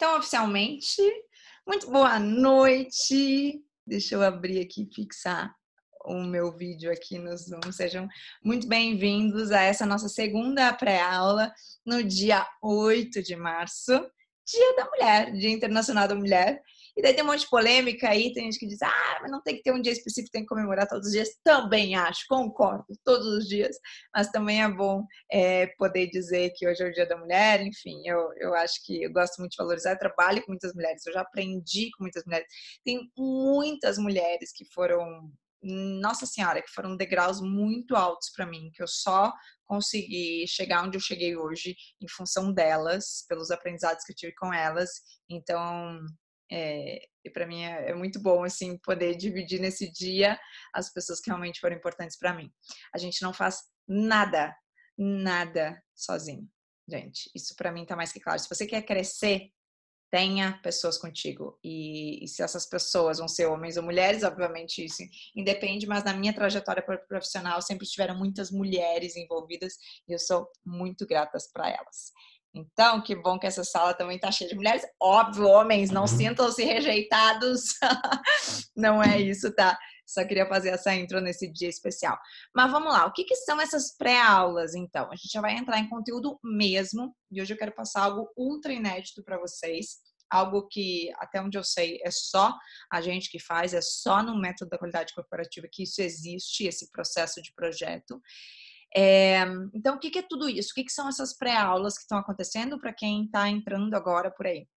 Então, oficialmente, muito boa noite. Deixa eu abrir aqui e fixar o meu vídeo aqui no Zoom. Sejam muito bem-vindos a essa nossa segunda pré-aula no dia 8 de março, Dia da Mulher, Dia Internacional da Mulher. E daí tem um monte de polêmica aí, tem gente que diz, mas não tem que ter um dia específico, tem que comemorar todos os dias. Também acho, concordo, todos os dias. Mas também é bom poder dizer que hoje é o Dia da Mulher. Enfim, eu acho que eu gosto muito de valorizar, eu trabalho com muitas mulheres, eu já aprendi com muitas mulheres. Tem muitas mulheres que foram, nossa senhora, que foram degraus muito altos para mim, que eu só consegui chegar onde eu cheguei hoje em função delas, pelos aprendizados que eu tive com elas. Então, e para mim é muito bom assim poder dividir nesse dia as pessoas que realmente foram importantes para mim. A gente não faz nada sozinho, gente. Isso para mim tá mais que claro. Se você quer crescer, tenha pessoas contigo. E se essas pessoas vão ser homens ou mulheres, obviamente isso independe, mas na minha trajetória profissional sempre tiveram muitas mulheres envolvidas e eu sou muito grata para elas. Então, que bom que essa sala também está cheia de mulheres. Óbvio, homens, não sintam-se rejeitados. Não é isso, tá? Só queria fazer essa intro nesse dia especial. Mas vamos lá, o que são essas pré-aulas, então? A gente já vai entrar em conteúdo mesmo, e hoje eu quero passar algo ultra inédito para vocês, algo que, até onde eu sei, é só a gente que faz, é só no método da qualidade corporativa que isso existe, esse processo de projeto. Então, o que é tudo isso? O que são essas pré-aulas que estão acontecendo para quem está entrando agora por aí?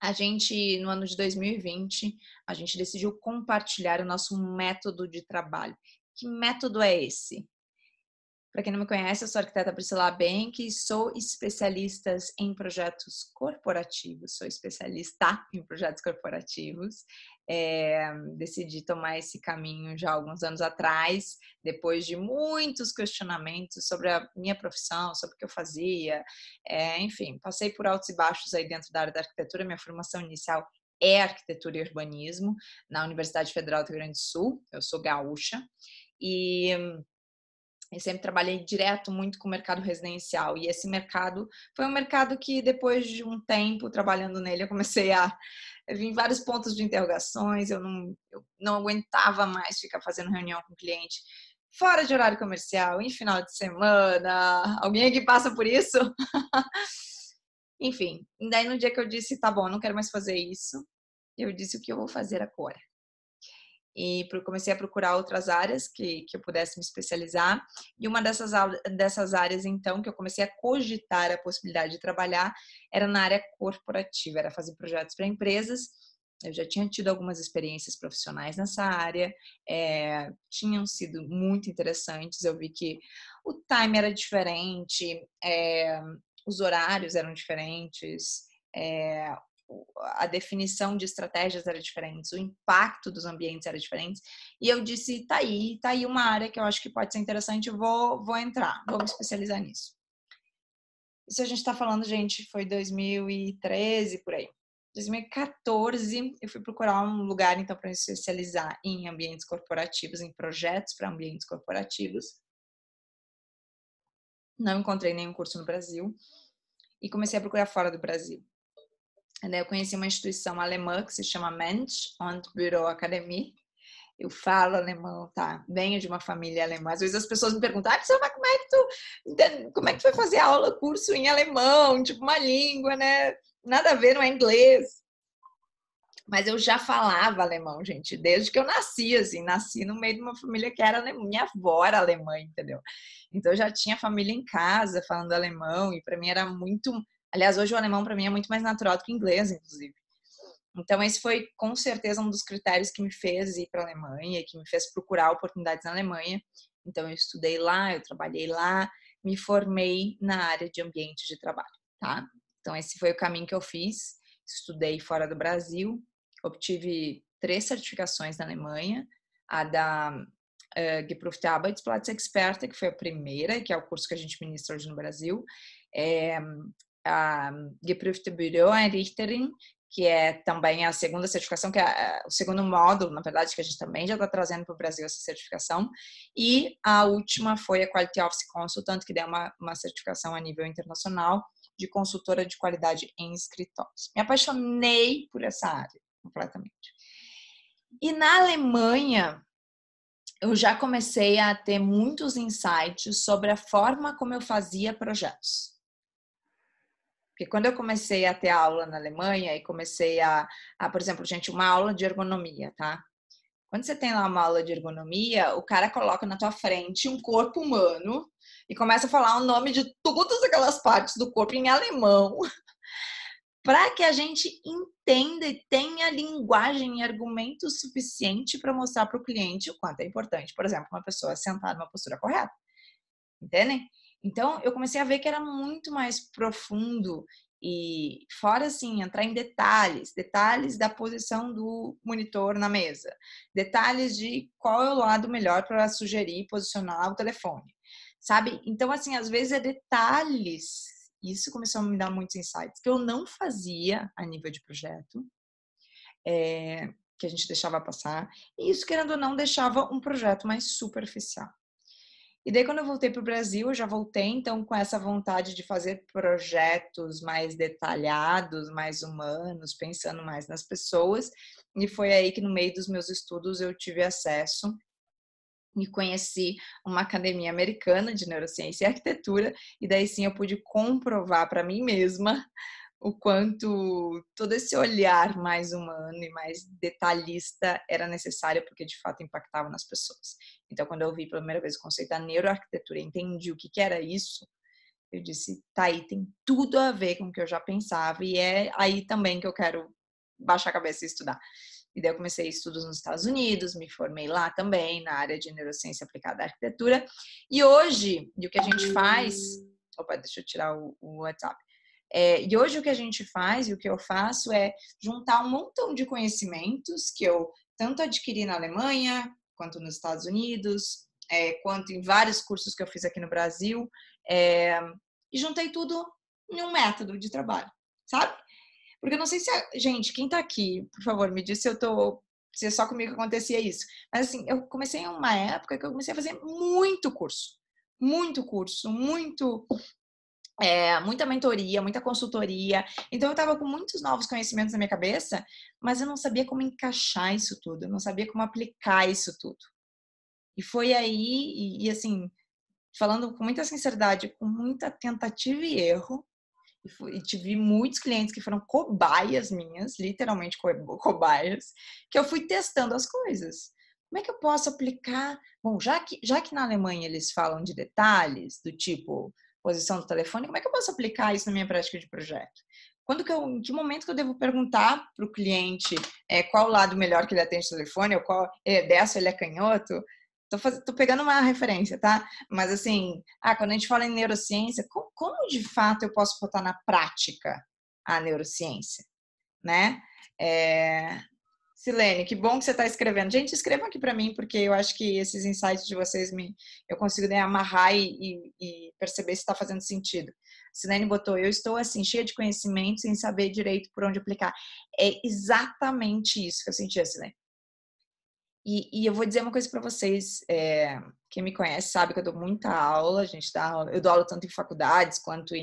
A gente, no ano de 2020, a gente decidiu compartilhar o nosso método de trabalho. Que método é esse? Para quem não me conhece, eu sou a arquiteta Priscila Benck, sou especialista em projetos corporativos, sou especialista em projetos corporativos. Decidi tomar esse caminho já há alguns anos atrás, depois de muitos questionamentos sobre a minha profissão, sobre o que eu fazia. Enfim, passei por altos e baixos aí dentro da área da arquitetura. Minha formação inicial é arquitetura e urbanismo na Universidade Federal do Rio Grande do Sul. Eu sou gaúcha e eu sempre trabalhei direto muito com o mercado residencial, e esse mercado foi um mercado que depois de um tempo trabalhando nele eu comecei a vir vários pontos de interrogações. Eu não aguentava mais ficar fazendo reunião com o cliente fora de horário comercial, em final de semana. Alguém aqui passa por isso? Enfim, e daí no dia que eu disse, tá bom, não quero mais fazer isso, eu disse o que eu vou fazer agora. E comecei a procurar outras áreas que eu pudesse me especializar. E uma dessas áreas, então, que eu comecei a cogitar a possibilidade de trabalhar, era na área corporativa, era fazer projetos para empresas. Eu já tinha tido algumas experiências profissionais nessa área, tinham sido muito interessantes. Eu vi que o time era diferente, os horários eram diferentes, a definição de estratégias era diferente, o impacto dos ambientes era diferente, e eu disse, tá aí uma área que eu acho que pode ser interessante, eu vou entrar, vou me especializar nisso. Isso a gente está falando, gente, foi 2013, por aí. 2014, eu fui procurar um lugar, então, para me especializar em ambientes corporativos, em projetos para ambientes corporativos. Não encontrei nenhum curso no Brasil e comecei a procurar fora do Brasil. Eu conheci uma instituição alemã que se chama Mensch und Büro Akademie. Eu falo alemão, tá? Venho de uma família alemã. Às vezes as pessoas me perguntam, mas como é que tu foi fazer aula, curso em alemão, tipo uma língua, né? Nada a ver, não é inglês. Mas eu já falava alemão, gente, desde que eu nasci, assim, nasci no meio de uma família que era alemã. Minha avó era alemã, entendeu? Então eu já tinha família em casa falando alemão e para mim era muito. Aliás, hoje o alemão para mim é muito mais natural do que o inglês, inclusive. Então esse foi com certeza um dos critérios que me fez ir para a Alemanha, que me fez procurar oportunidades na Alemanha. Então eu estudei lá, eu trabalhei lá, me formei na área de ambiente de trabalho, tá? Então esse foi o caminho que eu fiz. Estudei fora do Brasil, obtive 3 certificações na Alemanha, a da Geprüfte Arbeitsplatzexperte, que foi a primeira, que é o curso que a gente ministra hoje no Brasil, a Geprüfte Büroeinrichterin, que é também a segunda certificação, que é o segundo módulo, na verdade, que a gente também já está trazendo para o Brasil essa certificação, e a última foi a Quality Office Consultant, que deu uma certificação a nível internacional, de consultora de qualidade em escritórios. Me apaixonei por essa área completamente. E na Alemanha, eu já comecei a ter muitos insights sobre a forma como eu fazia projetos. Porque quando eu comecei a ter aula na Alemanha e comecei por exemplo, gente, uma aula de ergonomia, tá? Quando você tem lá uma aula de ergonomia, o cara coloca na tua frente um corpo humano e começa a falar o nome de todas aquelas partes do corpo em alemão, para que a gente entenda e tenha linguagem e argumento suficiente para mostrar para o cliente o quanto é importante, por exemplo, uma pessoa sentar numa postura correta. Entendem? Então, eu comecei a ver que era muito mais profundo e fora, assim, entrar em detalhes da posição do monitor na mesa, detalhes de qual é o lado melhor para sugerir e posicionar o telefone, sabe? Então, assim, às vezes é detalhes. Isso começou a me dar muitos insights que eu não fazia a nível de projeto, que a gente deixava passar, e isso, querendo ou não, deixava um projeto mais superficial. E daí, quando eu voltei para o Brasil, eu já voltei, então, com essa vontade de fazer projetos mais detalhados, mais humanos, pensando mais nas pessoas. E foi aí que, no meio dos meus estudos, eu tive acesso e conheci uma academia americana de neurociência e arquitetura. E daí, sim, eu pude comprovar para mim mesma o quanto todo esse olhar mais humano e mais detalhista era necessário, porque de fato impactava nas pessoas. Então, quando eu vi pela primeira vez o conceito da neuroarquitetura e entendi o que era isso, eu disse, tá aí, tem tudo a ver com o que eu já pensava, e é aí também que eu quero baixar a cabeça e estudar. E daí eu comecei estudos nos Estados Unidos, me formei lá também, na área de neurociência aplicada à arquitetura, e hoje, o que a gente faz... Opa, deixa eu tirar o WhatsApp. E hoje o que a gente faz e o que eu faço é juntar um montão de conhecimentos que eu tanto adquiri na Alemanha, quanto nos Estados Unidos, quanto em vários cursos que eu fiz aqui no Brasil, e juntei tudo em um método de trabalho, sabe? Porque eu não sei se gente, quem tá aqui, por favor, me diz se é só comigo que acontecia isso. Mas assim, eu comecei em uma época que eu comecei a fazer muito curso, muita mentoria, muita consultoria. Então, eu estava com muitos novos conhecimentos na minha cabeça, mas eu não sabia como encaixar isso tudo, eu não sabia como aplicar isso tudo. E foi aí, assim, falando com muita sinceridade, com muita tentativa e erro, e tive muitos clientes que foram cobaias minhas, literalmente cobaias, que eu fui testando as coisas. Como é que eu posso aplicar? Bom, já que na Alemanha eles falam de detalhes, do tipo posição do telefone, como é que eu posso aplicar isso na minha prática de projeto? Em que momento que eu devo perguntar para o cliente qual o lado melhor que ele atende o telefone, ou qual ele é destro, ele é canhoto? Tô pegando uma referência, tá? Mas assim, quando a gente fala em neurociência, como de fato eu posso botar na prática a neurociência, né? Silene, que bom que você está escrevendo. Gente, escrevam aqui para mim, porque eu acho que esses insights de vocês eu consigo amarrar e perceber se está fazendo sentido. Silene botou, eu estou assim, cheia de conhecimento, sem saber direito por onde aplicar. É exatamente isso que eu senti, Silene. E eu vou dizer uma coisa para vocês, quem me conhece sabe que eu dou muita aula, eu dou aula tanto em faculdades quanto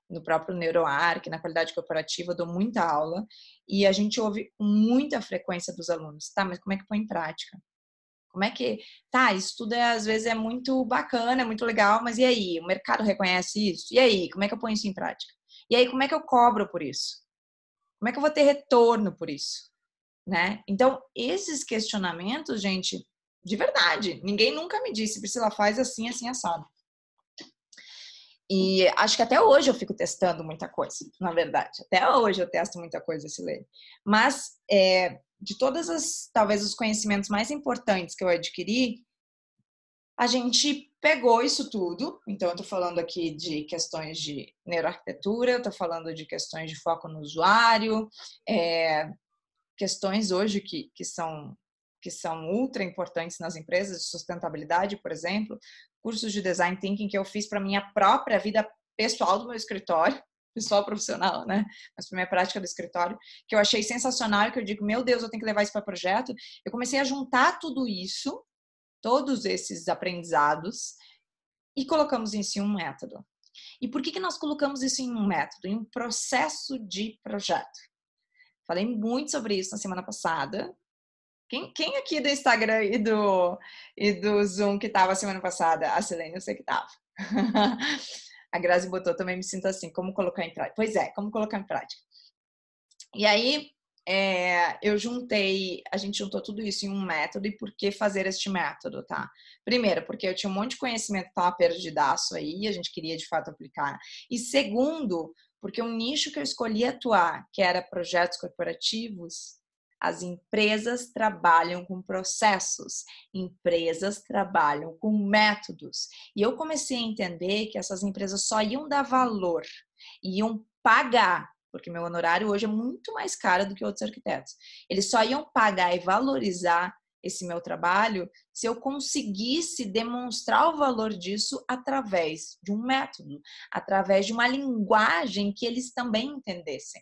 no próprio NeuroArc, na qualidade corporativa, eu dou muita aula, e a gente ouve com muita frequência dos alunos, tá, mas como é que põe em prática? Como é que, isso tudo às vezes é muito bacana, é muito legal, mas e aí? O mercado reconhece isso? E aí? Como é que eu ponho isso em prática? E aí, como é que eu cobro por isso? Como é que eu vou ter retorno por isso? Né? Então, esses questionamentos, gente, de verdade, ninguém nunca me disse, Priscila, faz assim, assim, assado. E acho que até hoje eu fico testando muita coisa, na verdade. Até hoje eu testo muita coisa, Silene. Mas, de talvez os conhecimentos mais importantes que eu adquiri, a gente pegou isso tudo. Então, eu estou falando aqui de questões de neuroarquitetura, eu estou falando de questões de foco no usuário, questões hoje que são ultra importantes nas empresas, de sustentabilidade, por exemplo, cursos de design thinking que eu fiz para minha própria vida pessoal do meu escritório, pessoal profissional, né? Mas para minha prática do escritório, que eu achei sensacional, que eu digo, meu Deus, eu tenho que levar isso para projeto. Eu comecei a juntar tudo isso, todos esses aprendizados, e colocamos em si um método. E por que nós colocamos isso em um método, em um processo de projeto? Falei muito sobre isso na semana passada. Quem aqui do Instagram e do Zoom que estava semana passada? A Silene, eu sei que estava. A Grazi botou, também me sinto assim, como colocar em prática? Pois é, como colocar em prática? E aí, a gente juntou tudo isso em um método. E por que fazer este método, tá? Primeiro, porque eu tinha um monte de conhecimento que estava perdidaço aí, a gente queria de fato aplicar. E segundo, porque um nicho que eu escolhi atuar, que era projetos corporativos, as empresas trabalham com processos, empresas trabalham com métodos. E eu comecei a entender que essas empresas só iam dar valor, iam pagar, porque meu honorário hoje é muito mais caro do que outros arquitetos. Eles só iam pagar e valorizar esse meu trabalho se eu conseguisse demonstrar o valor disso através de um método, através de uma linguagem que eles também entendessem.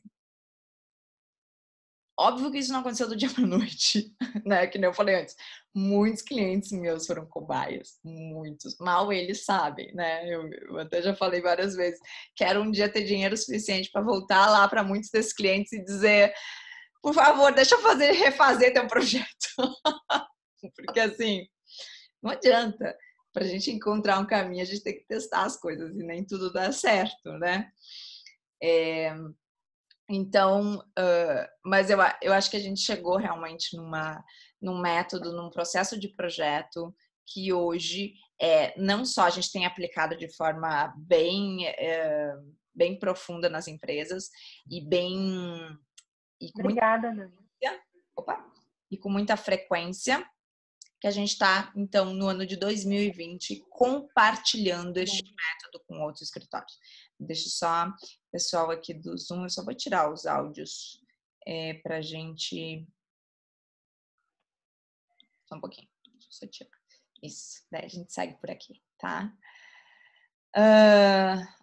Óbvio que isso não aconteceu do dia para noite, né? Que nem eu falei antes. Muitos clientes meus foram cobaias, muitos. Mal eles sabem, né? Eu até já falei várias vezes. Quero um dia ter dinheiro suficiente para voltar lá para muitos desses clientes e dizer: por favor, deixa eu refazer teu projeto. Porque assim, não adianta. Para a gente encontrar um caminho, a gente tem que testar as coisas e nem tudo dá certo, né? Então, mas eu acho que a gente chegou realmente num método, num processo de projeto que hoje não só a gente tem aplicado de forma bem profunda nas empresas e com Obrigada, Nani. E com muita frequência, que a gente está, então, no ano de 2020, compartilhando este método com outros escritórios. Deixa só, pessoal aqui do Zoom, eu só vou tirar os áudios para a gente... Só um pouquinho, deixa eu só tirar. Isso, daí a gente segue por aqui, tá?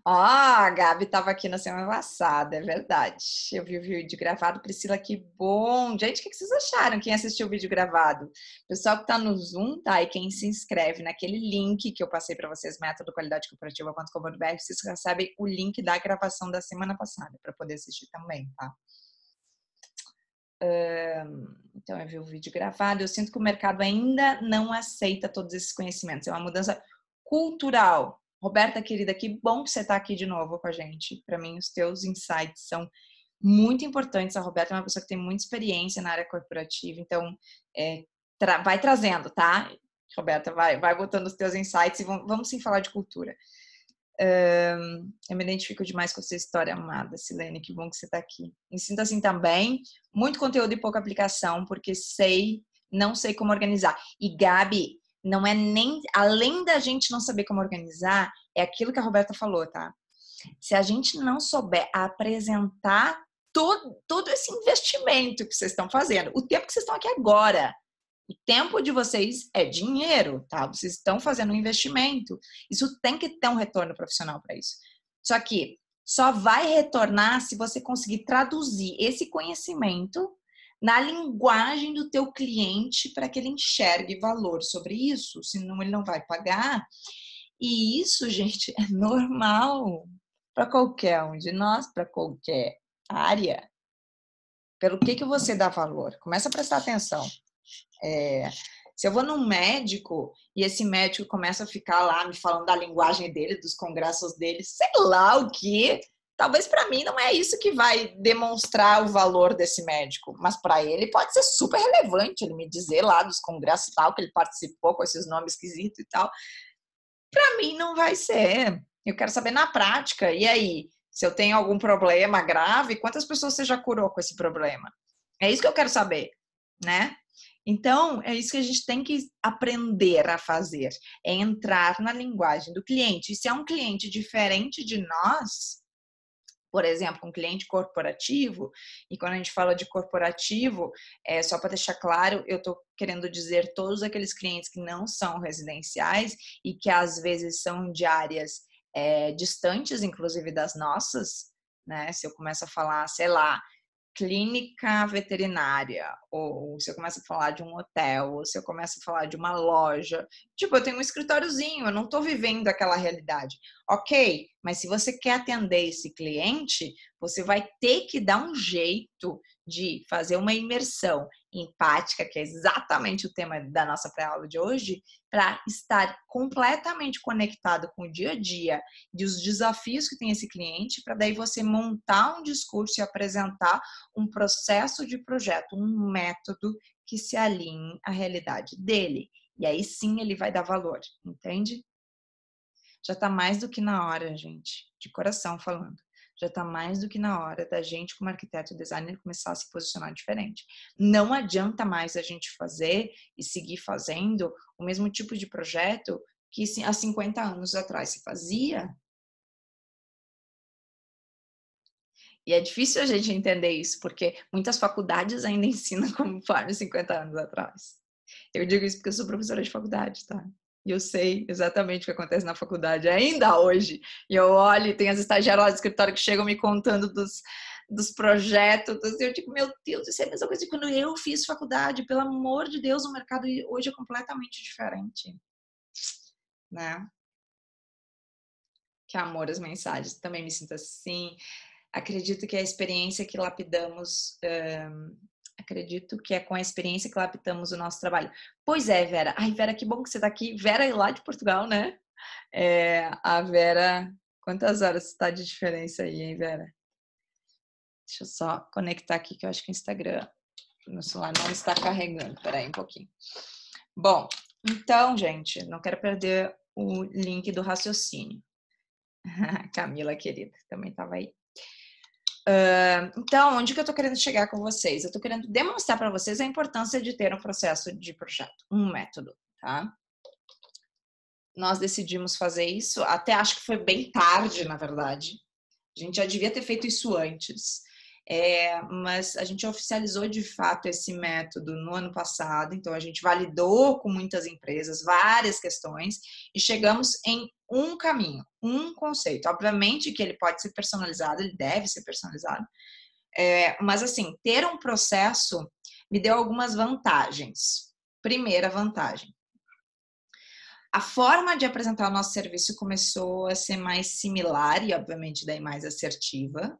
A Gabi estava aqui na semana passada, é verdade. Eu vi o vídeo gravado. Priscila, que bom! Gente, o que vocês acharam? Quem assistiu o vídeo gravado? Pessoal que está no Zoom, tá? E quem se inscreve naquele link que eu passei para vocês, métodoqualidadecooperativa.com.br, vocês recebem o link da gravação da semana passada para poder assistir também, tá? Então, eu vi o vídeo gravado. Eu sinto que o mercado ainda não aceita todos esses conhecimentos. É uma mudança cultural. Roberta, querida, que bom que você está aqui de novo com a gente. Para mim, os teus insights são muito importantes. A Roberta é uma pessoa que tem muita experiência na área corporativa, então vai trazendo, tá? Roberta, vai botando os teus insights e vamos sim falar de cultura. Eu me identifico demais com a sua história, amada Silene, que bom que você está aqui. Me sinto assim também, muito conteúdo e pouca aplicação, porque não sei como organizar. E Gabi, não é nem, além da gente não saber como organizar, é aquilo que a Roberta falou, tá? Se a gente não souber apresentar todo esse investimento que vocês estão fazendo, o tempo que vocês estão aqui agora, o tempo de vocês é dinheiro, tá? Vocês estão fazendo um investimento. Isso tem que ter um retorno profissional para isso. Só que só vai retornar se você conseguir traduzir esse conhecimento na linguagem do teu cliente para que ele enxergue valor sobre isso, senão ele não vai pagar. E isso, gente, é normal para qualquer um de nós, para qualquer área. Pelo que você dá valor? Começa a prestar atenção. Se eu vou num médico e esse médico começa a ficar lá me falando da linguagem dele, dos congressos dele, sei lá o que, talvez para mim não é isso que vai demonstrar o valor desse médico, mas para ele pode ser super relevante ele me dizer lá dos congressos e tal, que ele participou com esses nomes esquisitos e tal. Para mim não vai ser. Eu quero saber na prática. E aí, se eu tenho algum problema grave, quantas pessoas você já curou com esse problema? É isso que eu quero saber, né? Então, é isso que a gente tem que aprender a fazer, é entrar na linguagem do cliente. E se é um cliente diferente de nós, por exemplo, um cliente corporativo, e quando a gente fala de corporativo, só para deixar claro, eu estou querendo dizer todos aqueles clientes que não são residenciais e que às vezes são de áreas distantes, inclusive das nossas, né? Se eu começo a falar, sei lá, clínica veterinária, ou se eu começo a falar de um hotel, ou se eu começo a falar de uma loja, tipo, eu tenho um escritóriozinho, eu não estou vivendo aquela realidade. Ok, Mas se você quer atender esse cliente, você vai ter que dar um jeito de fazer uma imersão empática, que é exatamente o tema da nossa pré-aula de hoje, para estar completamente conectado com o dia a dia e os desafios que tem esse cliente, para daí você montar um discurso e apresentar um processo de projeto, um método que se alinhe à realidade dele. E aí sim ele vai dar valor, entende? Já está mais do que na hora, gente, de coração falando. Já está mais do que na hora da gente, como arquiteto e designer, começar a se posicionar diferente. Não adianta mais a gente fazer e seguir fazendo o mesmo tipo de projeto que há 50 anos atrás se fazia. E é difícil a gente entender isso, porque muitas faculdades ainda ensinam como faz 50 anos atrás. Eu digo isso porque eu sou professora de faculdade, tá? E eu sei exatamente o que acontece na faculdade ainda hoje. E eu olho e tem as estagiárias lá do escritório que chegam me contando dos projetos. E eu digo, meu Deus, isso é a mesma coisa que quando eu fiz faculdade. Pelo amor de Deus, o mercado hoje é completamente diferente. Né? Que amor as mensagens. Também me sinto assim. Acredito que a experiência que lapidamos... acredito que é com a experiência que lapidamos o nosso trabalho. Pois é, Vera. Ai, Vera, que bom que você está aqui. Vera é lá de Portugal, né? A Vera... Quantas horas está de diferença aí, hein, Vera? Deixa eu só conectar aqui, que eu acho que o Instagram, meu celular não está carregando. Peraí um pouquinho. Bom, então, gente, não quero perder o link do raciocínio. Camila, querida, também estava aí. Então, onde que eu estou querendo chegar com vocês? Eu estou querendo demonstrar para vocês a importância de ter um processo de projeto, um método, tá? Nós decidimos fazer isso, até acho que foi bem tarde, na verdade. A gente já devia ter feito isso antes. Mas a gente oficializou de fato esse método no ano passado, então a gente validou com muitas empresas várias questões e chegamos em um caminho, um conceito. Obviamente que ele pode ser personalizado, ele deve ser personalizado, mas assim, ter um processo me deu algumas vantagens. Primeira vantagem: a forma de apresentar o nosso serviço começou a ser mais similar e, obviamente, daí mais assertiva,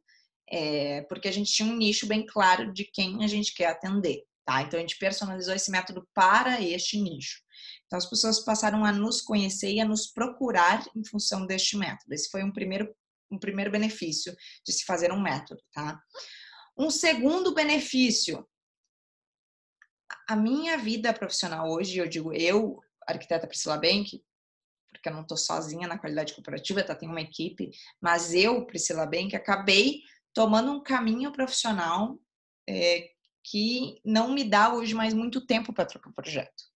porque a gente tinha um nicho bem claro de quem a gente quer atender, tá? Então, a gente personalizou esse método para este nicho. Então, as pessoas passaram a nos conhecer e a nos procurar em função deste método. Esse foi um primeiro benefício de se fazer um método, tá? Um segundo benefício: a minha vida profissional hoje, eu digo eu, arquiteta Priscila Benck, porque eu não estou sozinha na qualidade corporativa, tá? Tem uma equipe, mas eu, Priscila Benck, acabei tomando um caminho profissional que não me dá hoje mais muito tempo para trocar projeto.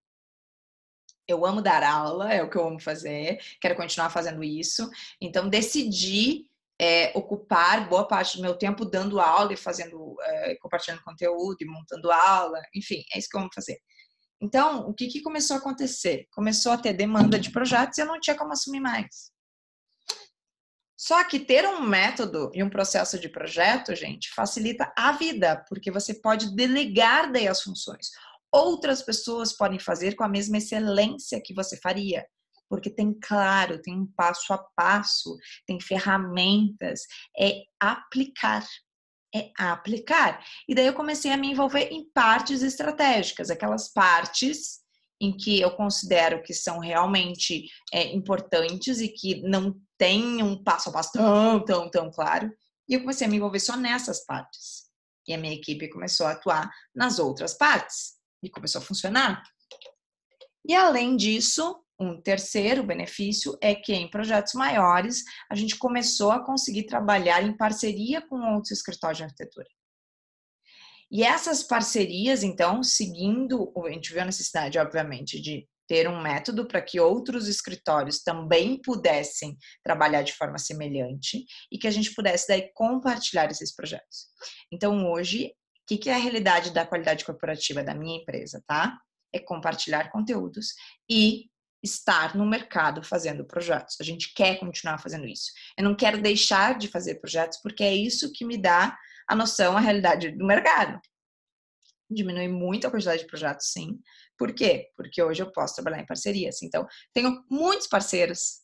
Eu amo dar aula, é o que eu amo fazer, quero continuar fazendo isso, então decidi ocupar boa parte do meu tempo dando aula e fazendo, compartilhando conteúdo e montando aula, enfim, é isso que eu amo fazer. Então, o que começou a acontecer? Começou a ter demanda de projetos e eu não tinha como assumir mais. Só que ter um método e um processo de projeto, gente, facilita a vida, porque você pode delegar daí as funções. Outras pessoas podem fazer com a mesma excelência que você faria, porque tem claro, tem um passo a passo, tem ferramentas, é aplicar. E daí eu comecei a me envolver em partes estratégicas, aquelas partes em que eu considero que são realmente importantes e que não tem um passo a passo tão claro. E eu comecei a me envolver só nessas partes. E a minha equipe começou a atuar nas outras partes. E começou a funcionar. E além disso, um terceiro benefício é que em projetos maiores a gente começou a conseguir trabalhar em parceria com outros escritórios de arquitetura. E essas parcerias, então, seguindo, a gente viu a necessidade, obviamente, de ter um método para que outros escritórios também pudessem trabalhar de forma semelhante e que a gente pudesse daí compartilhar esses projetos. Então, hoje, o que é a realidade da qualidade corporativa da minha empresa, tá? É compartilhar conteúdos e estar no mercado fazendo projetos. A gente quer continuar fazendo isso. Eu não quero deixar de fazer projetos porque é isso que me dá a noção, a realidade do mercado. Diminui muito a quantidade de projetos, sim. Por quê? Porque hoje eu posso trabalhar em parcerias. Então, tenho muitos parceiros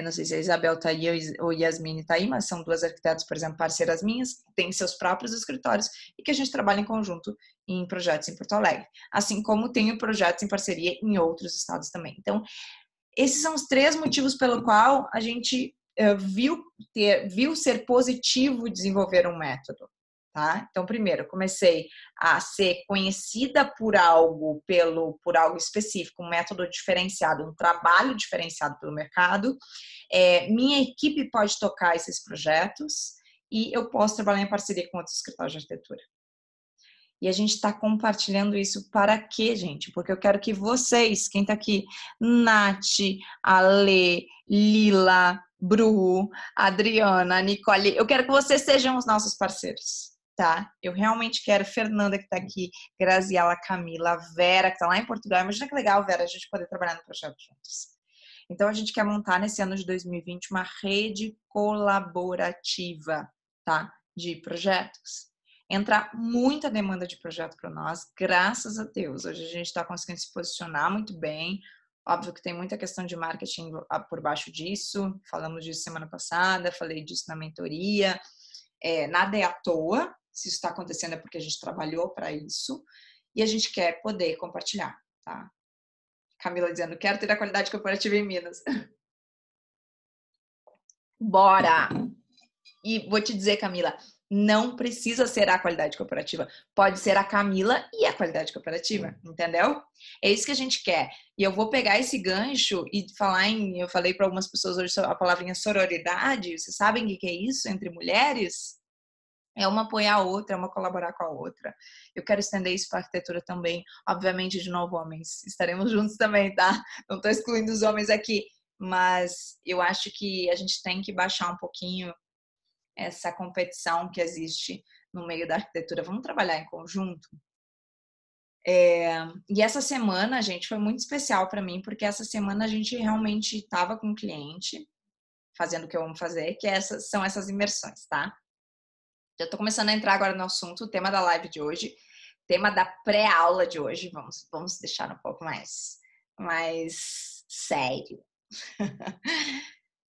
Não sei se a Isabel está aí ou Yasmine está aí, mas são duas arquitetas, por exemplo, parceiras minhas, que têm seus próprios escritórios e que a gente trabalha em conjunto em projetos em Porto Alegre. Assim como tenho projetos em parceria em outros estados também. Então, esses são os 3 motivos pelo qual a gente viu ser positivo desenvolver um método. Tá? Então, primeiro, comecei a ser conhecida por algo específico, um método diferenciado, um trabalho diferenciado pelo mercado. Minha equipe pode tocar esses projetos e eu posso trabalhar em parceria com outros escritórios de arquitetura. E a gente está compartilhando isso para quê, gente? Porque eu quero que vocês, quem está aqui, Nath, Ale, Lila, Bru, Adriana, Nicole, eu quero que vocês sejam os nossos parceiros, tá? Eu realmente quero, Fernanda que está aqui, Graziela, Camila, Vera que está lá em Portugal. Imagina que legal, Vera, a gente poder trabalhar no projeto juntos. Então a gente quer montar nesse ano de 2020 uma rede colaborativa, tá? De projetos. Entra muita demanda de projeto para nós, graças a Deus. Hoje a gente está conseguindo se posicionar muito bem. Óbvio que tem muita questão de marketing por baixo disso. Falamos disso semana passada, falei disso na mentoria. Nada é à toa. Se isso está acontecendo é porque a gente trabalhou para isso. E a gente quer poder compartilhar, tá? Camila dizendo, quero ter a qualidade corporativa em Minas. Bora! E vou te dizer, Camila, não precisa ser a qualidade corporativa. Pode ser a Camila e a qualidade corporativa, entendeu? É isso que a gente quer. E eu vou pegar esse gancho e eu falei para algumas pessoas hoje a palavrinha sororidade. Vocês sabem o que é isso entre mulheres? É uma apoiar a outra, é uma colaborar com a outra. Eu quero estender isso para a arquitetura também. Obviamente, de novo, homens. Estaremos juntos também, tá? Não estou excluindo os homens aqui. Mas eu acho que a gente tem que baixar um pouquinho essa competição que existe no meio da arquitetura. Vamos trabalhar em conjunto? E essa semana, gente, foi muito especial para mim, porque essa semana a gente realmente estava com um cliente fazendo o que eu amo fazer, que são essas imersões, tá? Já estou começando a entrar agora no assunto, o tema da live de hoje, tema da pré-aula de hoje, vamos deixar um pouco mais sério.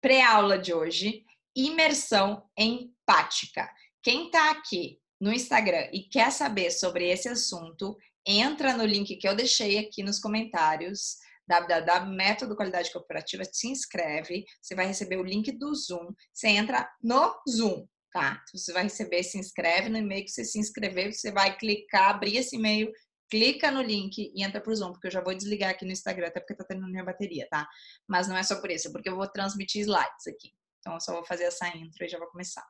Pré-aula de hoje, imersão empática. Quem está aqui no Instagram e quer saber sobre esse assunto, entra no link que eu deixei aqui nos comentários, www.método qualidade corporativa, se inscreve, você vai receber o link do Zoom, você entra no Zoom, tá? Você vai receber, se inscreve no e-mail que você se inscreveu, você vai clicar, abrir esse e-mail, clica no link e entra pro Zoom, porque eu já vou desligar aqui no Instagram, até porque tá terminando minha bateria, tá? Mas não é só por isso, é porque eu vou transmitir slides aqui. Então, eu só vou fazer essa intro e já vou começar.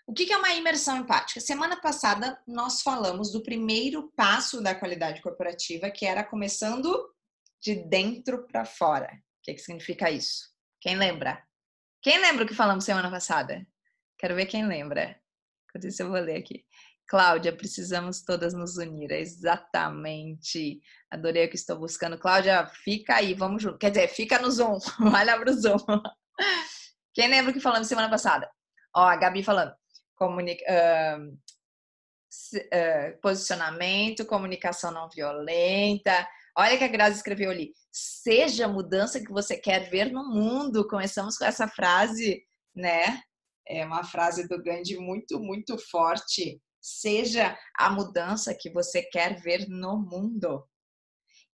O que é uma imersão empática? Semana passada, nós falamos do primeiro passo da qualidade corporativa, que era começando de dentro para fora. O que significa isso? Quem lembra? Quem lembra o que falamos semana passada? Quero ver quem lembra. Enquanto isso, eu vou ler aqui. Cláudia, precisamos todas nos unir. Exatamente. Adorei o que estou buscando. Cláudia, fica aí, vamos junto. Quer dizer, fica no Zoom. Vai lá pro Zoom. Quem lembra o que falamos semana passada? Ó, a Gabi falando. Posicionamento, comunicação não violenta. Olha que a Grazi escreveu ali. Seja a mudança que você quer ver no mundo. Começamos com essa frase, né? É uma frase do Gandhi muito, muito forte. Seja a mudança que você quer ver no mundo.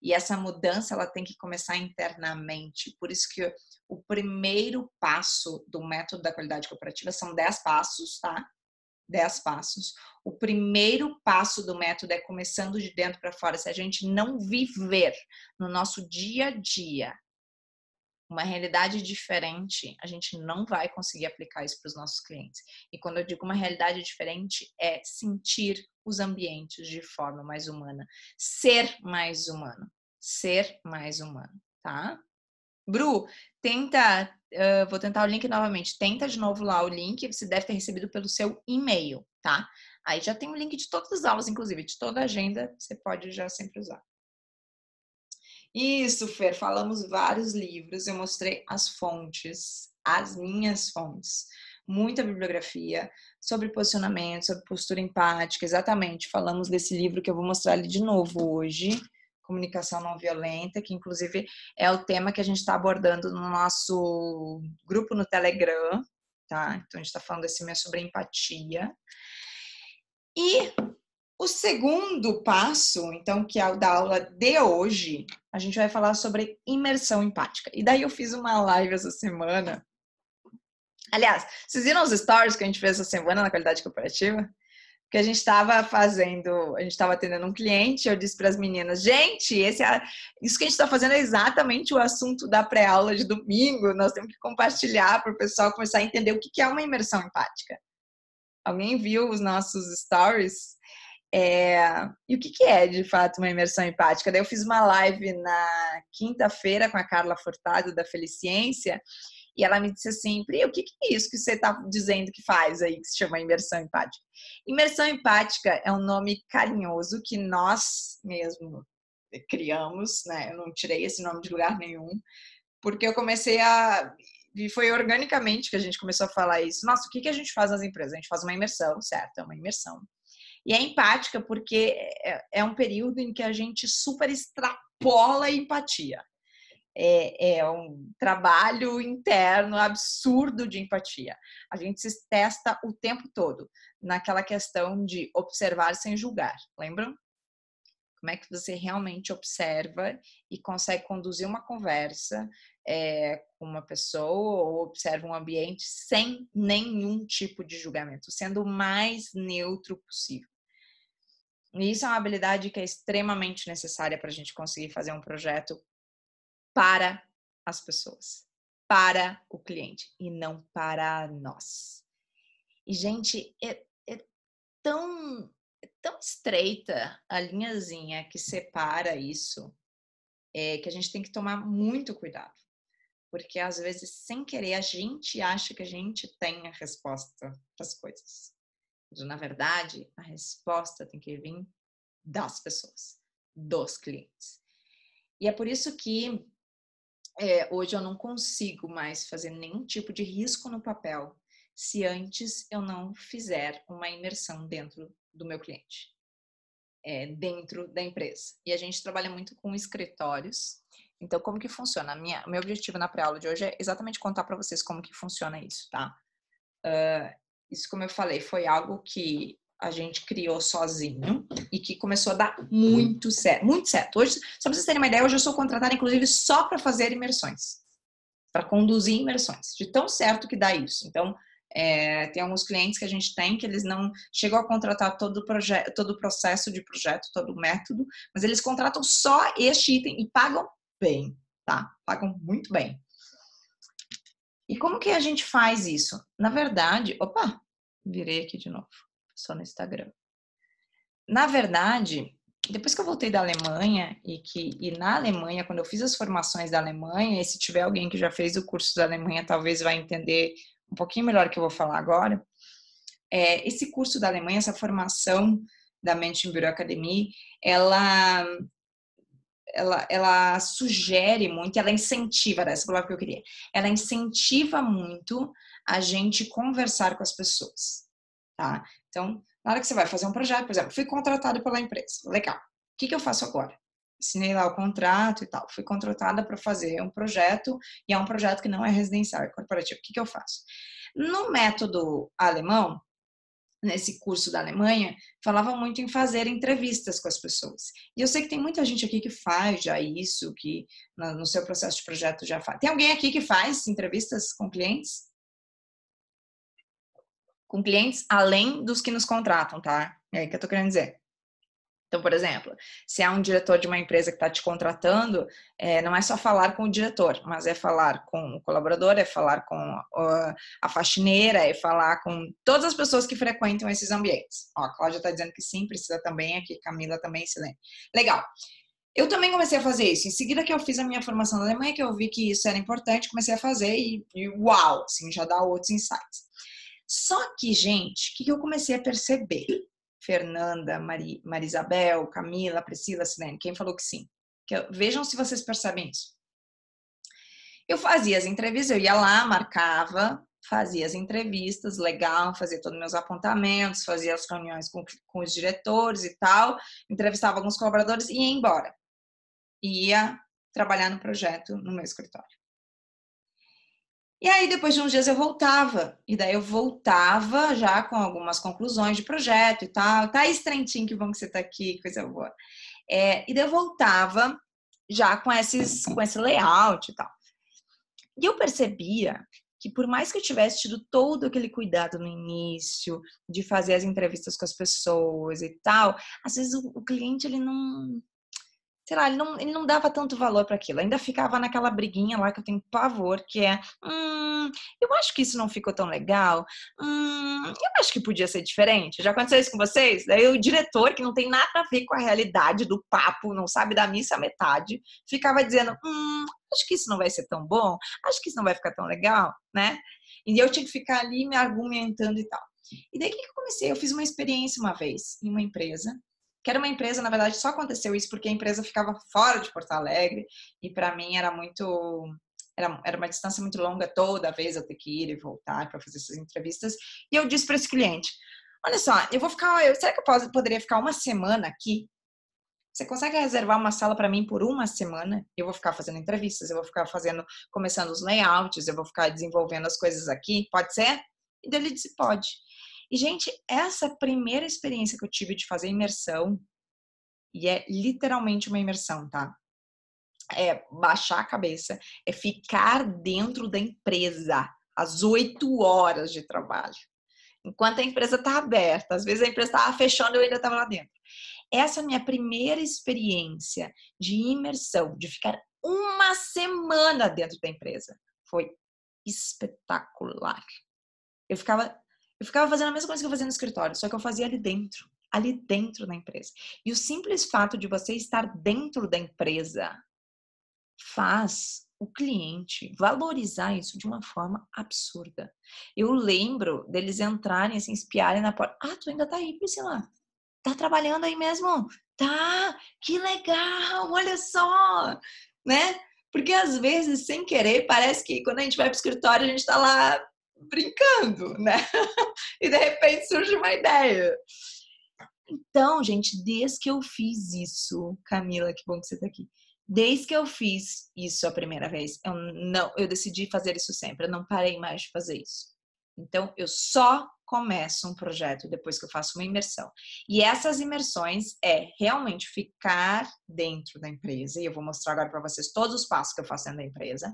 E essa mudança, ela tem que começar internamente. Por isso que o primeiro passo do método da qualidade corporativa são 10 passos, tá? 10 passos. O primeiro passo do método é começando de dentro para fora. Se a gente não viver no nosso dia a dia uma realidade diferente, a gente não vai conseguir aplicar isso para os nossos clientes. E quando eu digo uma realidade diferente, é sentir os ambientes de forma mais humana. Ser mais humano. Ser mais humano, tá? Bru, tenta, vou tentar o link novamente. Tenta de novo lá o link, você deve ter recebido pelo seu e-mail, tá? Aí já tem o link de todas as aulas, inclusive, de toda a agenda, você pode já sempre usar. Isso, Fer, falamos vários livros, eu mostrei as fontes, as minhas fontes, muita bibliografia sobre posicionamento, sobre postura empática, exatamente, falamos desse livro que eu vou mostrar ali de novo hoje, comunicação não violenta, que inclusive é o tema que a gente está abordando no nosso grupo no Telegram, tá? Então a gente está falando esse mês sobre empatia. E o segundo passo, então, que é o da aula de hoje, a gente vai falar sobre imersão empática. E daí eu fiz uma live essa semana. Aliás, vocês viram os stories que a gente fez essa semana na qualidade corporativa? Que a gente estava atendendo um cliente, eu disse para as meninas, gente, isso que a gente está fazendo é exatamente o assunto da pré-aula de domingo, nós temos que compartilhar para o pessoal começar a entender o que é uma imersão empática. Alguém viu os nossos stories? E o que é, de fato, uma imersão empática? Daí eu fiz uma live na quinta-feira com a Carla Furtado, da Feliciência, e ela me disse assim, Pri, o que é isso que você está dizendo que faz aí, que se chama imersão empática? Imersão empática é um nome carinhoso que nós mesmo criamos, né? Eu não tirei esse nome de lugar nenhum, porque eu comecei e foi organicamente que a gente começou a falar isso. Nossa, o que a gente faz nas empresas? A gente faz uma imersão, certo? É uma imersão. E é empática porque é um período em que a gente super extrapola a empatia. É um trabalho interno absurdo de empatia. A gente se testa o tempo todo naquela questão de observar sem julgar, lembram? Como é que você realmente observa e consegue conduzir uma conversa com uma pessoa ou observa um ambiente sem nenhum tipo de julgamento, sendo o mais neutro possível. E isso é uma habilidade que é extremamente necessária para a gente conseguir fazer um projeto para as pessoas, para o cliente e não para nós. E, gente, é tão estreita a linhazinha que separa isso, que a gente tem que tomar muito cuidado. Porque, às vezes, sem querer, a gente acha que a gente tem a resposta para as coisas. Mas, na verdade, a resposta tem que vir das pessoas, dos clientes. E é por isso que hoje eu não consigo mais fazer nenhum tipo de risco no papel se antes eu não fizer uma imersão dentro do meu cliente, dentro da empresa. E a gente trabalha muito com escritórios. Então, como que funciona? Meu objetivo na pré-aula de hoje é exatamente contar para vocês como que funciona isso, tá? Isso, como eu falei, foi algo que a gente criou sozinho e que começou a dar muito certo, muito certo. Hoje, só para vocês terem uma ideia, hoje eu sou contratada, inclusive, só para fazer imersões, para conduzir imersões, de tão certo que dá isso. Então, tem alguns clientes que a gente tem que eles não chegam a contratar todo o processo de projeto, todo o método, mas eles contratam só este item e pagam bem, tá? Pagam muito bem. E como que a gente faz isso? Na verdade, virei aqui de novo, só no Instagram. Na verdade, depois que eu voltei da Alemanha e na Alemanha, quando eu fiz as formações da Alemanha, e se tiver alguém que já fez o curso da Alemanha, talvez vai entender um pouquinho melhor o que eu vou falar agora. Esse curso da Alemanha, essa formação da Menschen Bureau Academy, ela sugere muito, ela incentiva, essa palavra que eu queria, ela incentiva muito a gente conversar com as pessoas, tá? Então, na hora que você vai fazer um projeto, por exemplo, fui contratada pela empresa, legal, o que eu faço agora? Assinei lá o contrato e tal, fui contratada para fazer um projeto, e é um projeto que não é residencial, é corporativo, o que eu faço? No método alemão, nesse curso da Alemanha, falava muito em fazer entrevistas com as pessoas. E eu sei que tem muita gente aqui que faz já isso, que no seu processo de projeto já faz. Tem alguém aqui que faz entrevistas com clientes? Com clientes além dos que nos contratam, tá? É aí que eu tô querendo dizer. Então, por exemplo, se é um diretor de uma empresa que está te contratando, não é só falar com o diretor, mas é falar com o colaborador, é falar com a faxineira, é falar com todas as pessoas que frequentam esses ambientes. Ó, a Cláudia está dizendo que sim, precisa também, aqui Camila também, excelente. Legal. Eu também comecei a fazer isso. Em seguida que eu fiz a minha formação na Alemanha, que eu vi que isso era importante, comecei a fazer e uau, assim, já dá outros insights. Só que, gente, o que eu comecei a perceber? Fernanda, Marisabel, Camila, Priscila, Silene, quem falou que sim? Vejam se vocês percebem isso. Eu fazia as entrevistas, eu ia lá, marcava, fazia as entrevistas, legal, fazia todos os meus apontamentos, fazia as reuniões com os diretores e tal, entrevistava alguns colaboradores e ia embora. e ia trabalhar no projeto no meu escritório. E aí, depois de uns dias, eu voltava. E daí eu voltava já com algumas conclusões de projeto e tal. Thaís Trentin, que bom que você tá aqui, coisa boa. E daí eu voltava já com esse layout e tal. E eu percebia que por mais que eu tivesse tido todo aquele cuidado no início, de fazer as entrevistas com as pessoas e tal, às vezes o cliente, ele não, sei lá, ele não dava tanto valor para aquilo. Ainda ficava naquela briguinha lá que eu tenho pavor, que é, eu acho que isso não ficou tão legal. Eu acho que podia ser diferente. Já aconteceu isso com vocês? Daí o diretor, que não tem nada a ver com a realidade do papo, não sabe da missa à metade, ficava dizendo, acho que isso não vai ser tão bom, acho que isso não vai ficar tão legal, né? E eu tinha que ficar ali me argumentando e tal. E daí o que eu comecei? Eu fiz uma experiência uma vez em uma empresa, que era uma empresa, na verdade, só aconteceu isso porque a empresa ficava fora de Porto Alegre e para mim era era uma distância muito longa toda vez eu ter que ir e voltar para fazer essas entrevistas. E eu disse para esse cliente: olha só, será que eu poderia ficar uma semana aqui? Você consegue reservar uma sala para mim por uma semana? Eu vou ficar fazendo entrevistas, eu vou ficar começando os layouts, eu vou ficar desenvolvendo as coisas aqui, pode ser? E daí ele disse: pode. E, gente, essa primeira experiência que eu tive de fazer imersão, e é literalmente uma imersão, tá? É baixar a cabeça, é ficar dentro da empresa às 8 horas de trabalho. Enquanto a empresa está aberta, às vezes a empresa estava fechando e eu ainda estava lá dentro. Essa minha primeira experiência de imersão, de ficar uma semana dentro da empresa, foi espetacular. Eu ficava fazendo a mesma coisa que eu fazia no escritório, só que eu fazia ali dentro da empresa. E o simples fato de você estar dentro da empresa faz o cliente valorizar isso de uma forma absurda. Eu lembro deles entrarem, assim, espiarem na porta. Ah, tu ainda tá aí, Priscila? Tá trabalhando aí mesmo? Tá, que legal, olha só, né? Porque às vezes, sem querer, parece que quando a gente vai pro escritório, a gente tá lá brincando, né? E de repente surge uma ideia. Então, gente, desde que eu fiz isso, Camila, que bom que você tá aqui. Desde que eu fiz isso a primeira vez, eu decidi fazer isso sempre, eu não parei mais de fazer isso. Então, eu só começo um projeto depois que eu faço uma imersão. E essas imersões é realmente ficar dentro da empresa, e eu vou mostrar agora para vocês todos os passos que eu faço dentro da empresa,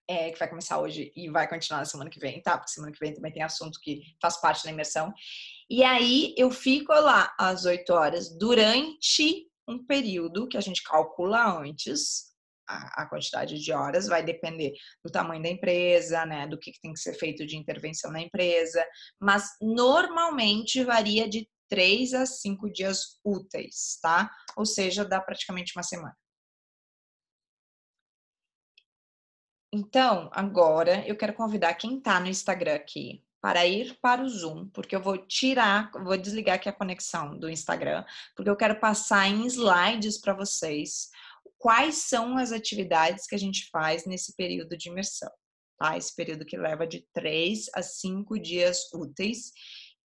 que vai começar hoje e vai continuar na semana que vem, tá? Porque semana que vem também tem assunto que faz parte da imersão. E aí eu fico lá às 8 horas durante um período que a gente calcula antes. A quantidade de horas vai depender do tamanho da empresa, né? Do que tem que ser feito de intervenção na empresa. Mas normalmente varia de 3 a 5 dias úteis, tá? Ou seja, dá praticamente uma semana. Então, agora eu quero convidar quem está no Instagram aqui para ir para o Zoom, porque eu vou desligar aqui a conexão do Instagram, porque eu quero passar em slides para vocês quais são as atividades que a gente faz nesse período de imersão, tá? Esse período que leva de 3 a 5 dias úteis,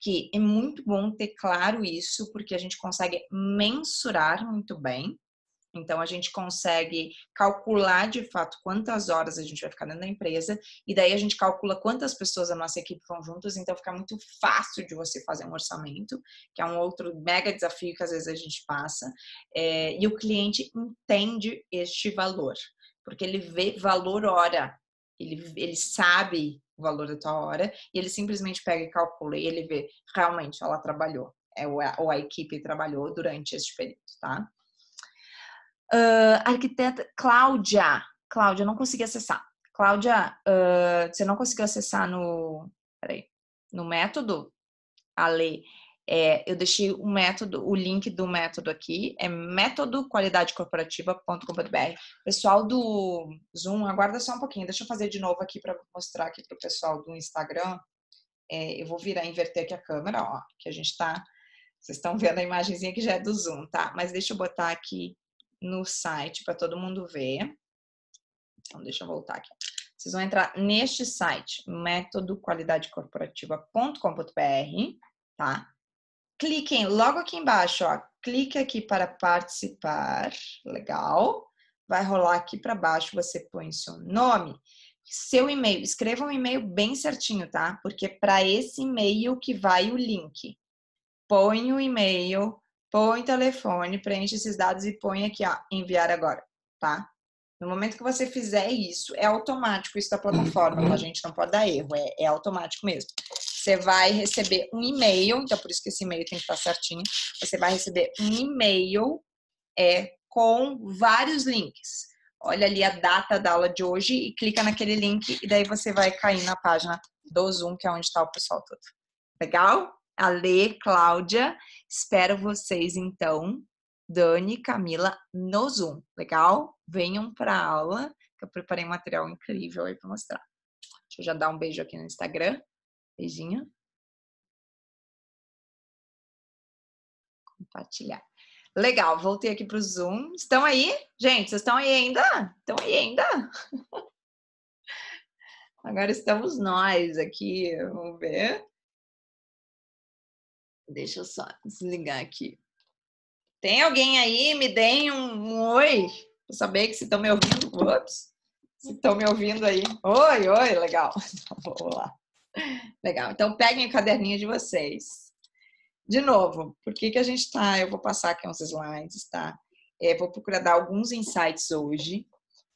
que é muito bom ter claro isso, porque a gente consegue mensurar muito bem. Então, a gente consegue calcular de fato quantas horas a gente vai ficar dentro da empresa, e daí a gente calcula quantas pessoas da nossa equipe vão juntas, então fica muito fácil de você fazer um orçamento, que é um outro mega desafio que às vezes a gente passa, e o cliente entende este valor, porque ele vê valor hora, ele sabe o valor da tua hora, e ele simplesmente pega e calcula, e ele vê, realmente ela trabalhou, ou a equipe trabalhou durante este período, tá? Arquiteta Cláudia. Cláudia, não consegui acessar. Cláudia, você não conseguiu acessar no método? Ale, eu deixei o link do método aqui, é métodoqualidadecorporativa.com.br. Pessoal do Zoom, aguarda só um pouquinho, deixa eu fazer de novo aqui para mostrar aqui para o pessoal do Instagram. Eu vou inverter aqui a câmera, ó, que a gente tá, vocês estão vendo a imagenzinha que já é do Zoom, tá? Mas deixa eu botar aqui no site para todo mundo ver. Então, deixa eu voltar aqui. Vocês vão entrar neste site, métodoqualidadecorporativa.com.br, tá? cliquem logo aqui embaixo, ó. Clique aqui para participar. Legal. Vai rolar aqui para baixo, você põe seu nome, seu e-mail. Escreva um e-mail bem certinho, tá? Porque para esse e-mail que vai o link. Põe o e-mail, põe o telefone, preenche esses dados e põe aqui, ó, enviar agora, tá? No momento que você fizer isso, é automático isso da plataforma, tá? A gente não pode dar erro, é automático mesmo. Você vai receber um e-mail, então por isso que esse e-mail tem que estar certinho. Você vai receber um e-mail com vários links. Olha ali a data da aula de hoje e clica naquele link e daí você vai cair na página do Zoom, que é onde está o pessoal todo. Legal? Ale, Cláudia, espero vocês então, Dani, Camila, no Zoom. Legal? Venham para a aula, que eu preparei um material incrível aí para mostrar. Deixa eu já dar um beijo aqui no Instagram. Beijinho. Compartilhar. Legal, voltei aqui para o Zoom. Estão aí? Gente, vocês estão aí ainda? Estão aí ainda? Agora estamos nós aqui. Vamos ver. Deixa eu só desligar aqui. Tem alguém aí? Me deem um oi. Pra saber que se estão me ouvindo. Ups. Se estão me ouvindo aí. Oi, oi, legal. Vamos lá. Legal. Então, peguem o caderninho de vocês. De novo, por que a gente tá... Eu vou passar aqui uns slides, tá? Vou procurar dar alguns insights hoje,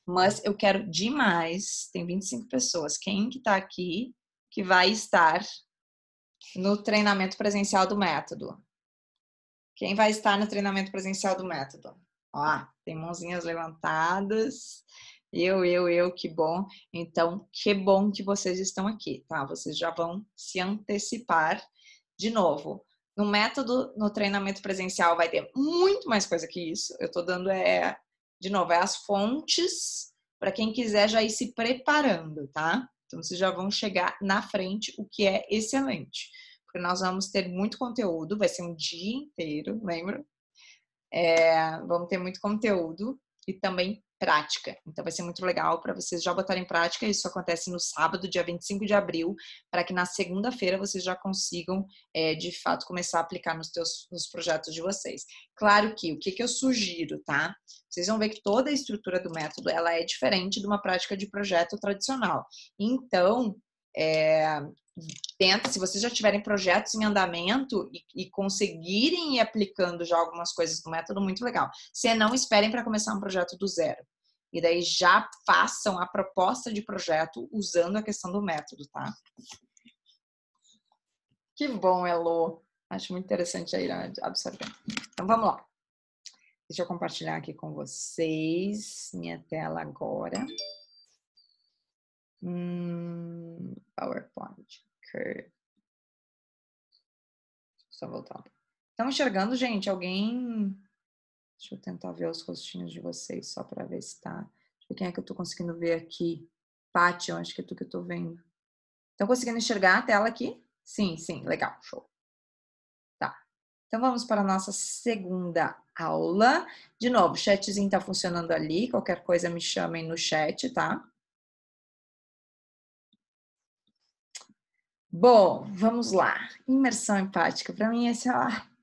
mas eu quero demais... Tem 25 pessoas. Quem que tá aqui que vai estar no treinamento presencial do método? Quem vai estar no treinamento presencial do método? Ó, tem mãozinhas levantadas. Eu, que bom. Então, que bom que vocês estão aqui, tá? Vocês já vão se antecipar de novo. No método, no treinamento presencial, vai ter muito mais coisa que isso. Eu tô dando, de novo, as fontes para quem quiser já ir se preparando, tá? Então, vocês já vão chegar na frente, o que é excelente. Porque nós vamos ter muito conteúdo, vai ser um dia inteiro, lembra? Vamos ter muito conteúdo e também prática. Então vai ser muito legal para vocês já botarem em prática. Isso acontece no sábado, dia 25 de abril, para que na segunda-feira vocês já consigam, de fato, começar a aplicar nos projetos de vocês. Claro que, o que eu sugiro, tá? Vocês vão ver que toda a estrutura do método, ela é diferente de uma prática de projeto tradicional. Então, tenta, se vocês já tiverem projetos em andamento e conseguirem ir aplicando já algumas coisas do método, muito legal. Se não, esperem para começar um projeto do zero. E daí já façam a proposta de projeto usando a questão do método, tá? Que bom, Elo. Acho muito interessante aí absorver. Então, vamos lá. Deixa eu compartilhar aqui com vocês minha tela agora. PowerPoint. Curve. Só voltar. Estão enxergando, gente? Alguém... Deixa eu tentar ver os rostinhos de vocês, só para ver se tá... Deixa eu ver quem é que eu tô conseguindo ver aqui. Paty, eu acho que é tu que eu tô vendo. Estão conseguindo enxergar a tela aqui? Sim, sim. Legal. Show. Tá. Então, vamos para a nossa segunda aula. De novo, o chatzinho tá funcionando ali. Qualquer coisa me chamem no chat, tá? Bom, vamos lá. Imersão empática. Para mim, esse é...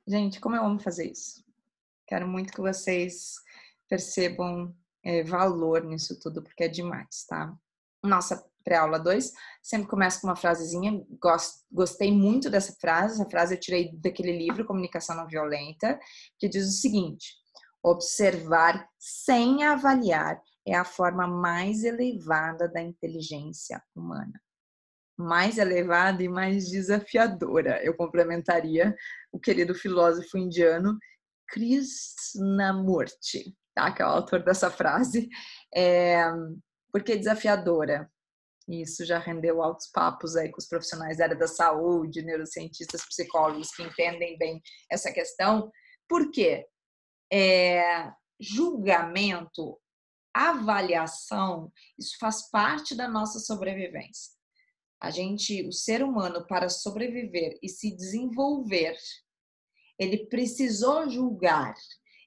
Gente, como eu amo fazer isso. Quero muito que vocês percebam valor nisso tudo, porque é demais, tá? Nossa pré-aula 2 sempre começa com uma frasezinha. Gostei muito dessa frase. Essa frase eu tirei daquele livro, Comunicação Não Violenta, que diz o seguinte: observar sem avaliar é a forma mais elevada da inteligência humana. Mais elevada e mais desafiadora. Eu complementaria o querido filósofo indiano Krishnamurti, tá? Que é o autor dessa frase. Por que desafiadora? Isso já rendeu altos papos aí com os profissionais da área da saúde, neurocientistas, psicólogos que entendem bem essa questão. Por quê? Julgamento, avaliação, isso faz parte da nossa sobrevivência. O ser humano, para sobreviver e se desenvolver, ele precisou julgar,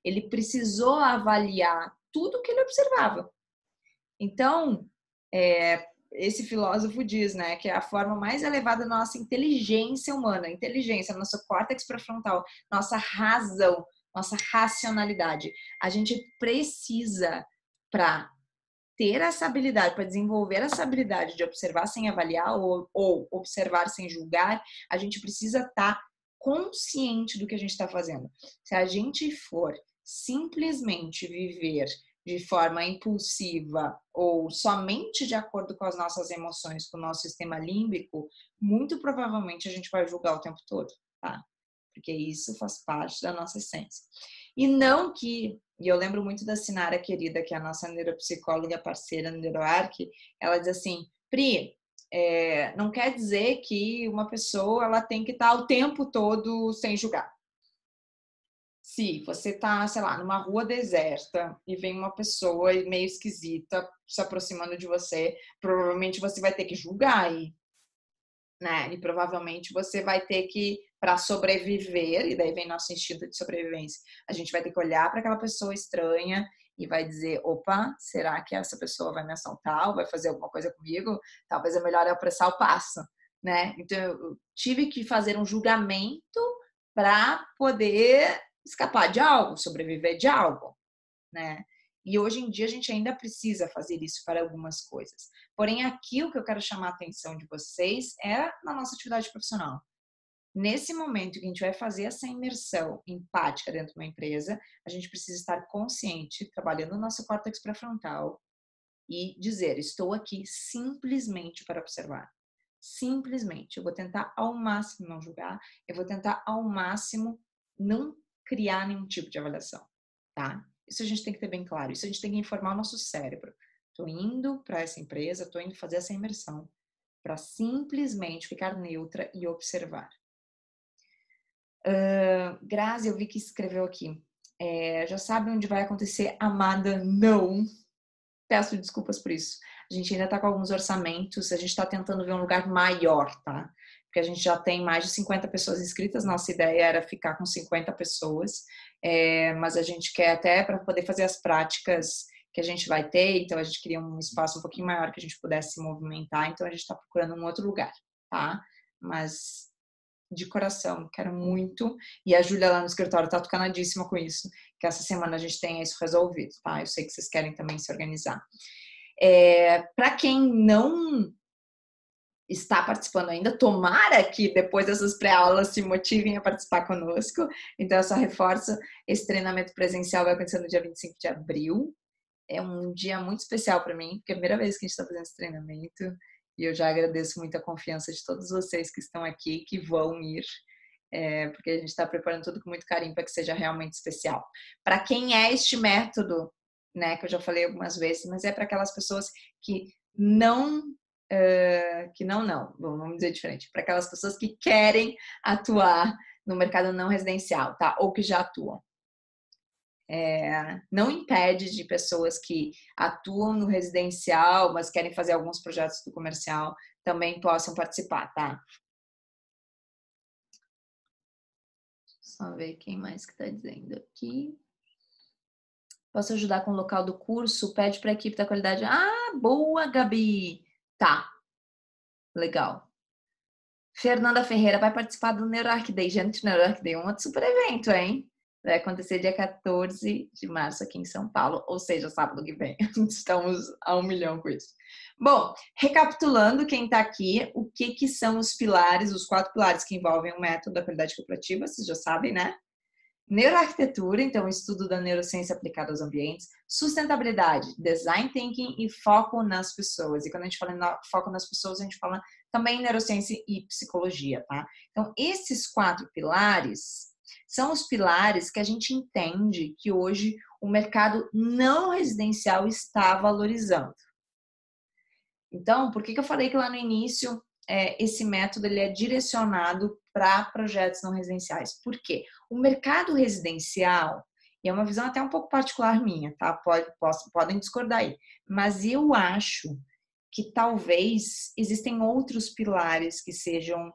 ele precisou avaliar tudo que ele observava. Então, esse filósofo diz, né, que é a forma mais elevada da nossa inteligência humana, inteligência, nosso córtex pré-frontal, nossa razão, nossa racionalidade. A gente precisa, para ter essa habilidade, para desenvolver essa habilidade de observar sem avaliar ou observar sem julgar, a gente precisa estar consciente do que a gente está fazendo. Se a gente for simplesmente viver de forma impulsiva ou somente de acordo com as nossas emoções, com o nosso sistema límbico, muito provavelmente a gente vai julgar o tempo todo, tá? Porque isso faz parte da nossa essência. E não que, e eu lembro muito da Sinara querida, que é a nossa neuropsicóloga parceira no NeuroArc, ela diz assim, Pri, não quer dizer que uma pessoa ela tem que estar o tempo todo sem julgar. Se você tá, sei lá, numa rua deserta e vem uma pessoa meio esquisita se aproximando de você, provavelmente você vai ter que julgar aí, né? E provavelmente você vai ter que, para sobreviver, e daí vem nosso instinto de sobrevivência, a gente vai ter que olhar para aquela pessoa estranha e vai dizer, opa, será que essa pessoa vai me assaltar ou vai fazer alguma coisa comigo? Talvez é melhor eu apressar o passo, né? Então eu tive que fazer um julgamento para poder escapar de algo, sobreviver de algo, né? E hoje em dia a gente ainda precisa fazer isso para algumas coisas. Porém, aqui o que eu quero chamar a atenção de vocês é na nossa atividade profissional. Nesse momento que a gente vai fazer essa imersão empática dentro de uma empresa, a gente precisa estar consciente, trabalhando o nosso córtex pré-frontal e dizer, estou aqui simplesmente para observar. Simplesmente. Eu vou tentar ao máximo não julgar, eu vou tentar ao máximo não criar nenhum tipo de avaliação, tá? Isso a gente tem que ter bem claro, isso a gente tem que informar o nosso cérebro. Tô indo para essa empresa, tô indo fazer essa imersão para simplesmente ficar neutra e observar. Grazi, eu vi que escreveu aqui. Já sabe onde vai acontecer? Amada, não. Peço desculpas por isso. A gente ainda está com alguns orçamentos, a gente está tentando ver um lugar maior, tá? Porque a gente já tem mais de 50 pessoas inscritas, nossa ideia era ficar com 50 pessoas, mas a gente quer até para poder fazer as práticas que a gente vai ter, então a gente queria um espaço um pouquinho maior que a gente pudesse se movimentar, então a gente está procurando um outro lugar, tá? Mas de coração, quero muito, e a Júlia lá no escritório tá tocadíssima com isso, que essa semana a gente tenha isso resolvido, tá? Eu sei que vocês querem também se organizar. Para quem não está participando ainda, tomara que depois dessas pré-aulas se motivem a participar conosco. Então, eu só reforço, esse treinamento presencial vai acontecer no dia 25 de abril. É um dia muito especial para mim, porque é a primeira vez que a gente está fazendo esse treinamento. E eu já agradeço muito a confiança de todos vocês que estão aqui, que vão ir, porque a gente está preparando tudo com muito carinho para que seja realmente especial. Para quem é este método, né, que eu já falei algumas vezes, mas é para aquelas pessoas que não, vamos dizer diferente, para aquelas pessoas que querem atuar no mercado não residencial, tá? Ou que já atuam. Não impede de pessoas que atuam no residencial, mas querem fazer alguns projetos do comercial, também possam participar, tá? Só ver quem mais que tá dizendo aqui. Posso ajudar com o local do curso? Pede para a equipe da qualidade. Ah, boa, Gabi! Tá, legal. Fernanda Ferreira vai participar do NeuroArc Day. Gente, o NeuroArc Day é um outro super evento, hein? Vai acontecer dia 14 de março aqui em São Paulo, ou seja, sábado que vem. Estamos a 1 milhão com isso. Bom, recapitulando quem está aqui, o que são os pilares, os 4 pilares que envolvem o método da qualidade cooperativa, vocês já sabem, né? Neuroarquitetura, então, o estudo da neurociência aplicada aos ambientes. Sustentabilidade, design thinking e foco nas pessoas. E quando a gente fala em foco nas pessoas, a gente fala também em neurociência e psicologia, tá? Então, esses 4 pilares são os pilares que a gente entende que hoje o mercado não residencial está valorizando. Então, por que eu falei que lá no início esse método ele é direcionado para projetos não residenciais? Por quê? O mercado residencial, e é uma visão até um pouco particular minha, tá? Podem discordar aí, mas eu acho que talvez existem outros pilares que sejam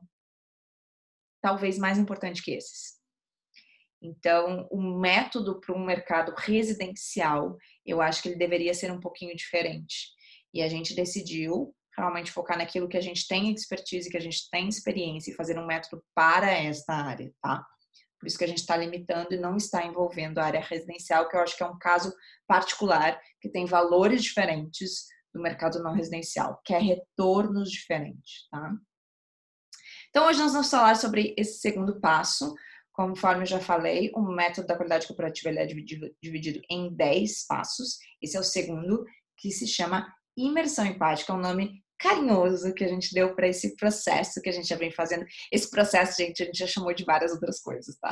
talvez mais importantes que esses. Então, o método para um mercado residencial, eu acho que ele deveria ser um pouquinho diferente. E a gente decidiu realmente focar naquilo que a gente tem expertise, que a gente tem experiência e fazer um método para esta área, tá? Por isso que a gente está limitando e não está envolvendo a área residencial, que eu acho que é um caso particular, que tem valores diferentes do mercado não residencial, que é retornos diferentes, tá? Então, hoje nós vamos falar sobre esse segundo passo. Conforme eu já falei, o método da qualidade corporativa ele é dividido em 10 passos. Esse é o segundo, que se chama imersão empática, é um nome carinhoso que a gente deu para esse processo que a gente já vem fazendo. Esse processo, gente, a gente já chamou de várias outras coisas, tá?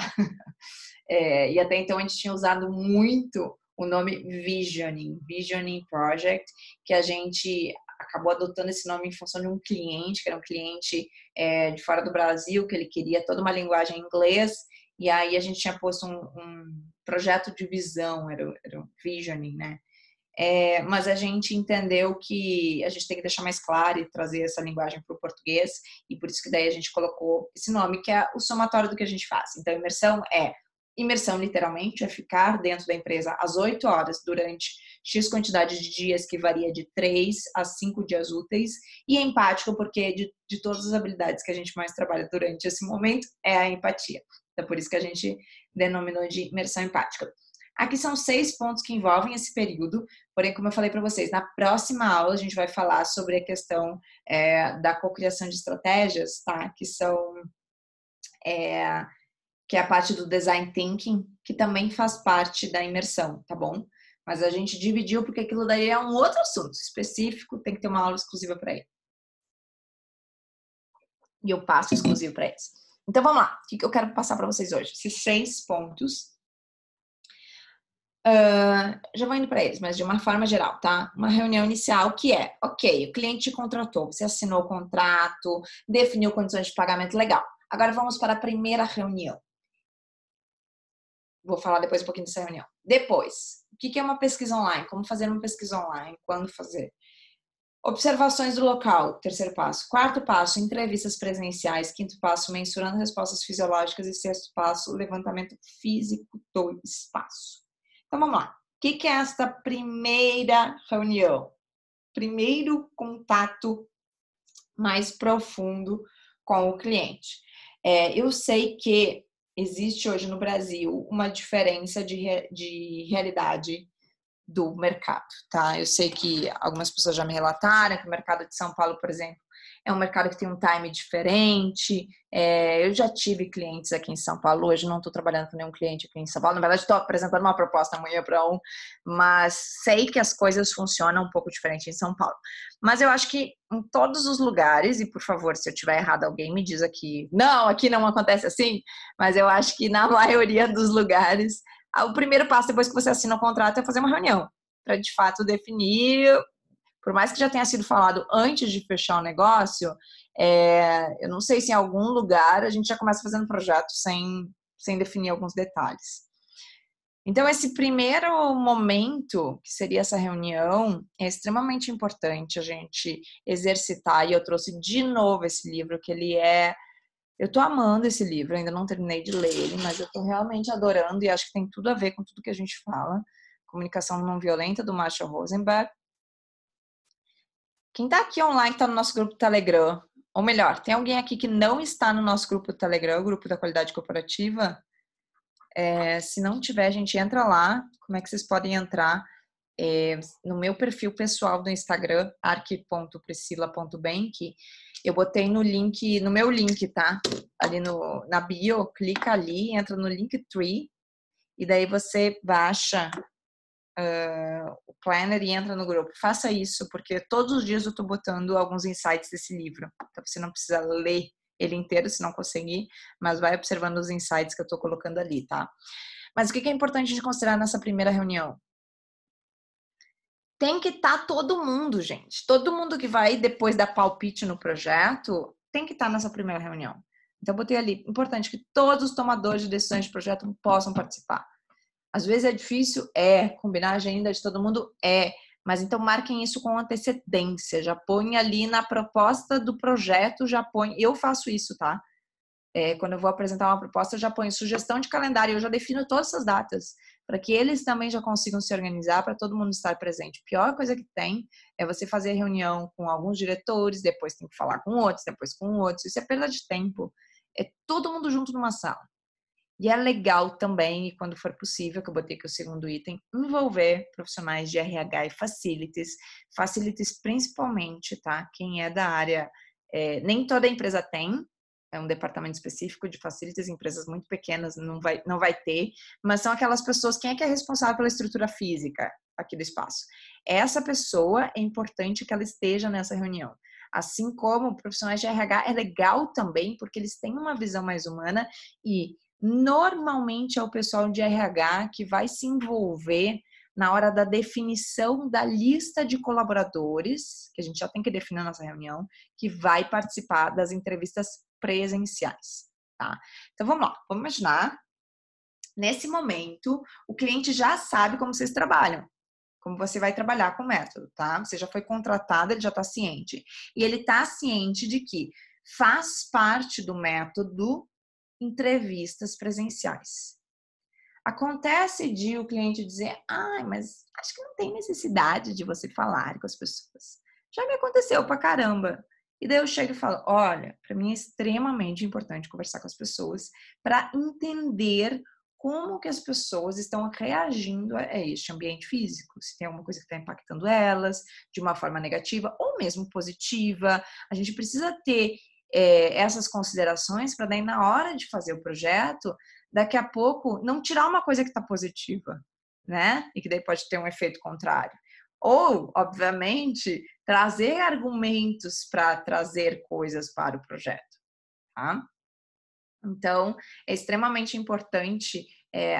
E até então a gente tinha usado muito o nome Visioning Project, que a gente acabou adotando esse nome em função de um cliente, que era um cliente de fora do Brasil, que ele queria toda uma linguagem em inglês, e aí a gente tinha posto um projeto de visão, era o Visioning, né? Mas a gente entendeu que a gente tem que deixar mais claro e trazer essa linguagem para o português, e por isso que daí a gente colocou esse nome, que é o somatório do que a gente faz. Então, imersão literalmente é ficar dentro da empresa às 8 horas durante X quantidade de dias, que varia de 3 a 5 dias úteis, e é empático porque de todas as habilidades que a gente mais trabalha durante esse momento é a empatia. Então, por isso que a gente denominou de imersão empática. Aqui são 6 pontos que envolvem esse período, porém, como eu falei para vocês, na próxima aula a gente vai falar sobre a questão da cocriação de estratégias, tá? Que é a parte do design thinking, que também faz parte da imersão, tá bom? Mas a gente dividiu porque aquilo daí é um outro assunto específico, tem que ter uma aula exclusiva para ele. E eu passo exclusivo para eles. Então, vamos lá. O que eu quero passar para vocês hoje? Esses 6 pontos. Já vou indo para eles, mas de uma forma geral, tá? Uma reunião inicial que é, ok, o cliente te contratou, você assinou o contrato, definiu condições de pagamento, legal. Agora vamos para a primeira reunião. Vou falar depois um pouquinho dessa reunião. Depois, o que é uma pesquisa online? Como fazer uma pesquisa online? Quando fazer? Observações do local, terceiro passo. Quarto passo, entrevistas presenciais. Quinto passo, mensurando respostas fisiológicas. E sexto passo, levantamento físico do espaço. Então, vamos lá. O que é esta primeira reunião? Primeiro contato mais profundo com o cliente. Eu sei que existe hoje no Brasil uma diferença de realidade do mercado, tá? Eu sei que algumas pessoas já me relataram que o mercado de São Paulo, por exemplo, é um mercado que tem um time diferente. Eu já tive clientes aqui em São Paulo, hoje não estou trabalhando com nenhum cliente aqui em São Paulo, na verdade estou apresentando uma proposta amanhã para um, mas sei que as coisas funcionam um pouco diferente em São Paulo. Mas eu acho que em todos os lugares, e por favor, se eu tiver errado, alguém me diz aqui, não, aqui não acontece assim, mas eu acho que na maioria dos lugares, o primeiro passo depois que você assina o contrato é fazer uma reunião, para de fato definir, por mais que já tenha sido falado antes de fechar o negócio, eu não sei se em algum lugar a gente já começa fazendo projeto sem definir alguns detalhes. Então, esse primeiro momento, que seria essa reunião, é extremamente importante a gente exercitar, e eu trouxe de novo esse livro, que ele é... Eu tô amando esse livro, ainda não terminei de ler ele, mas eu tô realmente adorando e acho que tem tudo a ver com tudo que a gente fala. Comunicação Não Violenta, do Marshall Rosenberg. Quem tá aqui online tá no nosso grupo do Telegram, ou melhor, tem alguém aqui que não está no nosso grupo do Telegram, o grupo da qualidade corporativa? Se não tiver, a gente entra lá. Como é que vocês podem entrar? No meu perfil pessoal do Instagram, arqui.priscila.bank, eu botei no link, no meu link, tá? Ali na bio, clica ali, entra no Linktree, e daí você baixa o planner e entra no grupo. Faça isso, porque todos os dias eu tô botando alguns insights desse livro. Então você não precisa ler ele inteiro se não conseguir, mas vai observando os insights que eu tô colocando ali, tá? Mas o que é importante de considerar nessa primeira reunião? Tem que estar todo mundo, gente. Todo mundo que vai depois dar palpite no projeto tem que estar nessa primeira reunião. Então, eu botei ali, importante que todos os tomadores de decisões de projeto possam participar. Às vezes é difícil, combinar a agenda de todo mundo, mas então marquem isso com antecedência, já põe ali na proposta do projeto, já põe, eu faço isso, tá? Quando eu vou apresentar uma proposta, eu já ponho sugestão de calendário, eu já defino todas essas datas, para que eles também já consigam se organizar, para todo mundo estar presente. A pior coisa que tem é você fazer reunião com alguns diretores, depois tem que falar com outros, depois com outros. Isso é perda de tempo. É todo mundo junto numa sala. E é legal também, e quando for possível, que eu botei aqui o segundo item, envolver profissionais de RH e facilities principalmente, tá? Quem é da área, nem toda empresa tem, é um departamento específico de facilities, empresas muito pequenas não vai ter, mas são aquelas pessoas, quem é que é responsável pela estrutura física aqui do espaço? Essa pessoa é importante que ela esteja nessa reunião. Assim como profissionais de RH é legal também, porque eles têm uma visão mais humana e normalmente é o pessoal de RH que vai se envolver na hora da definição da lista de colaboradores, que a gente já tem que definir na nossa reunião, que vai participar das entrevistas presenciais, tá? Então vamos lá, vamos imaginar, nesse momento, o cliente já sabe como vocês trabalham, como você vai trabalhar com o método, tá? Você já foi contratado, ele já está ciente. E ele está ciente de que faz parte do método entrevistas presenciais. Acontece de o cliente dizer, mas acho que não tem necessidade de você falar com as pessoas. Já me aconteceu pra caramba. E daí eu chego e falo, olha, para mim é extremamente importante conversar com as pessoas para entender como que as pessoas estão reagindo a este ambiente físico. Se tem alguma coisa que está impactando elas de uma forma negativa ou mesmo positiva. A gente precisa ter essas considerações para daí na hora de fazer o projeto, daqui a pouco não tirar uma coisa que está positiva, né? E que daí pode ter um efeito contrário. Ou, obviamente, trazer argumentos para trazer coisas para o projeto, tá? Então, é extremamente importante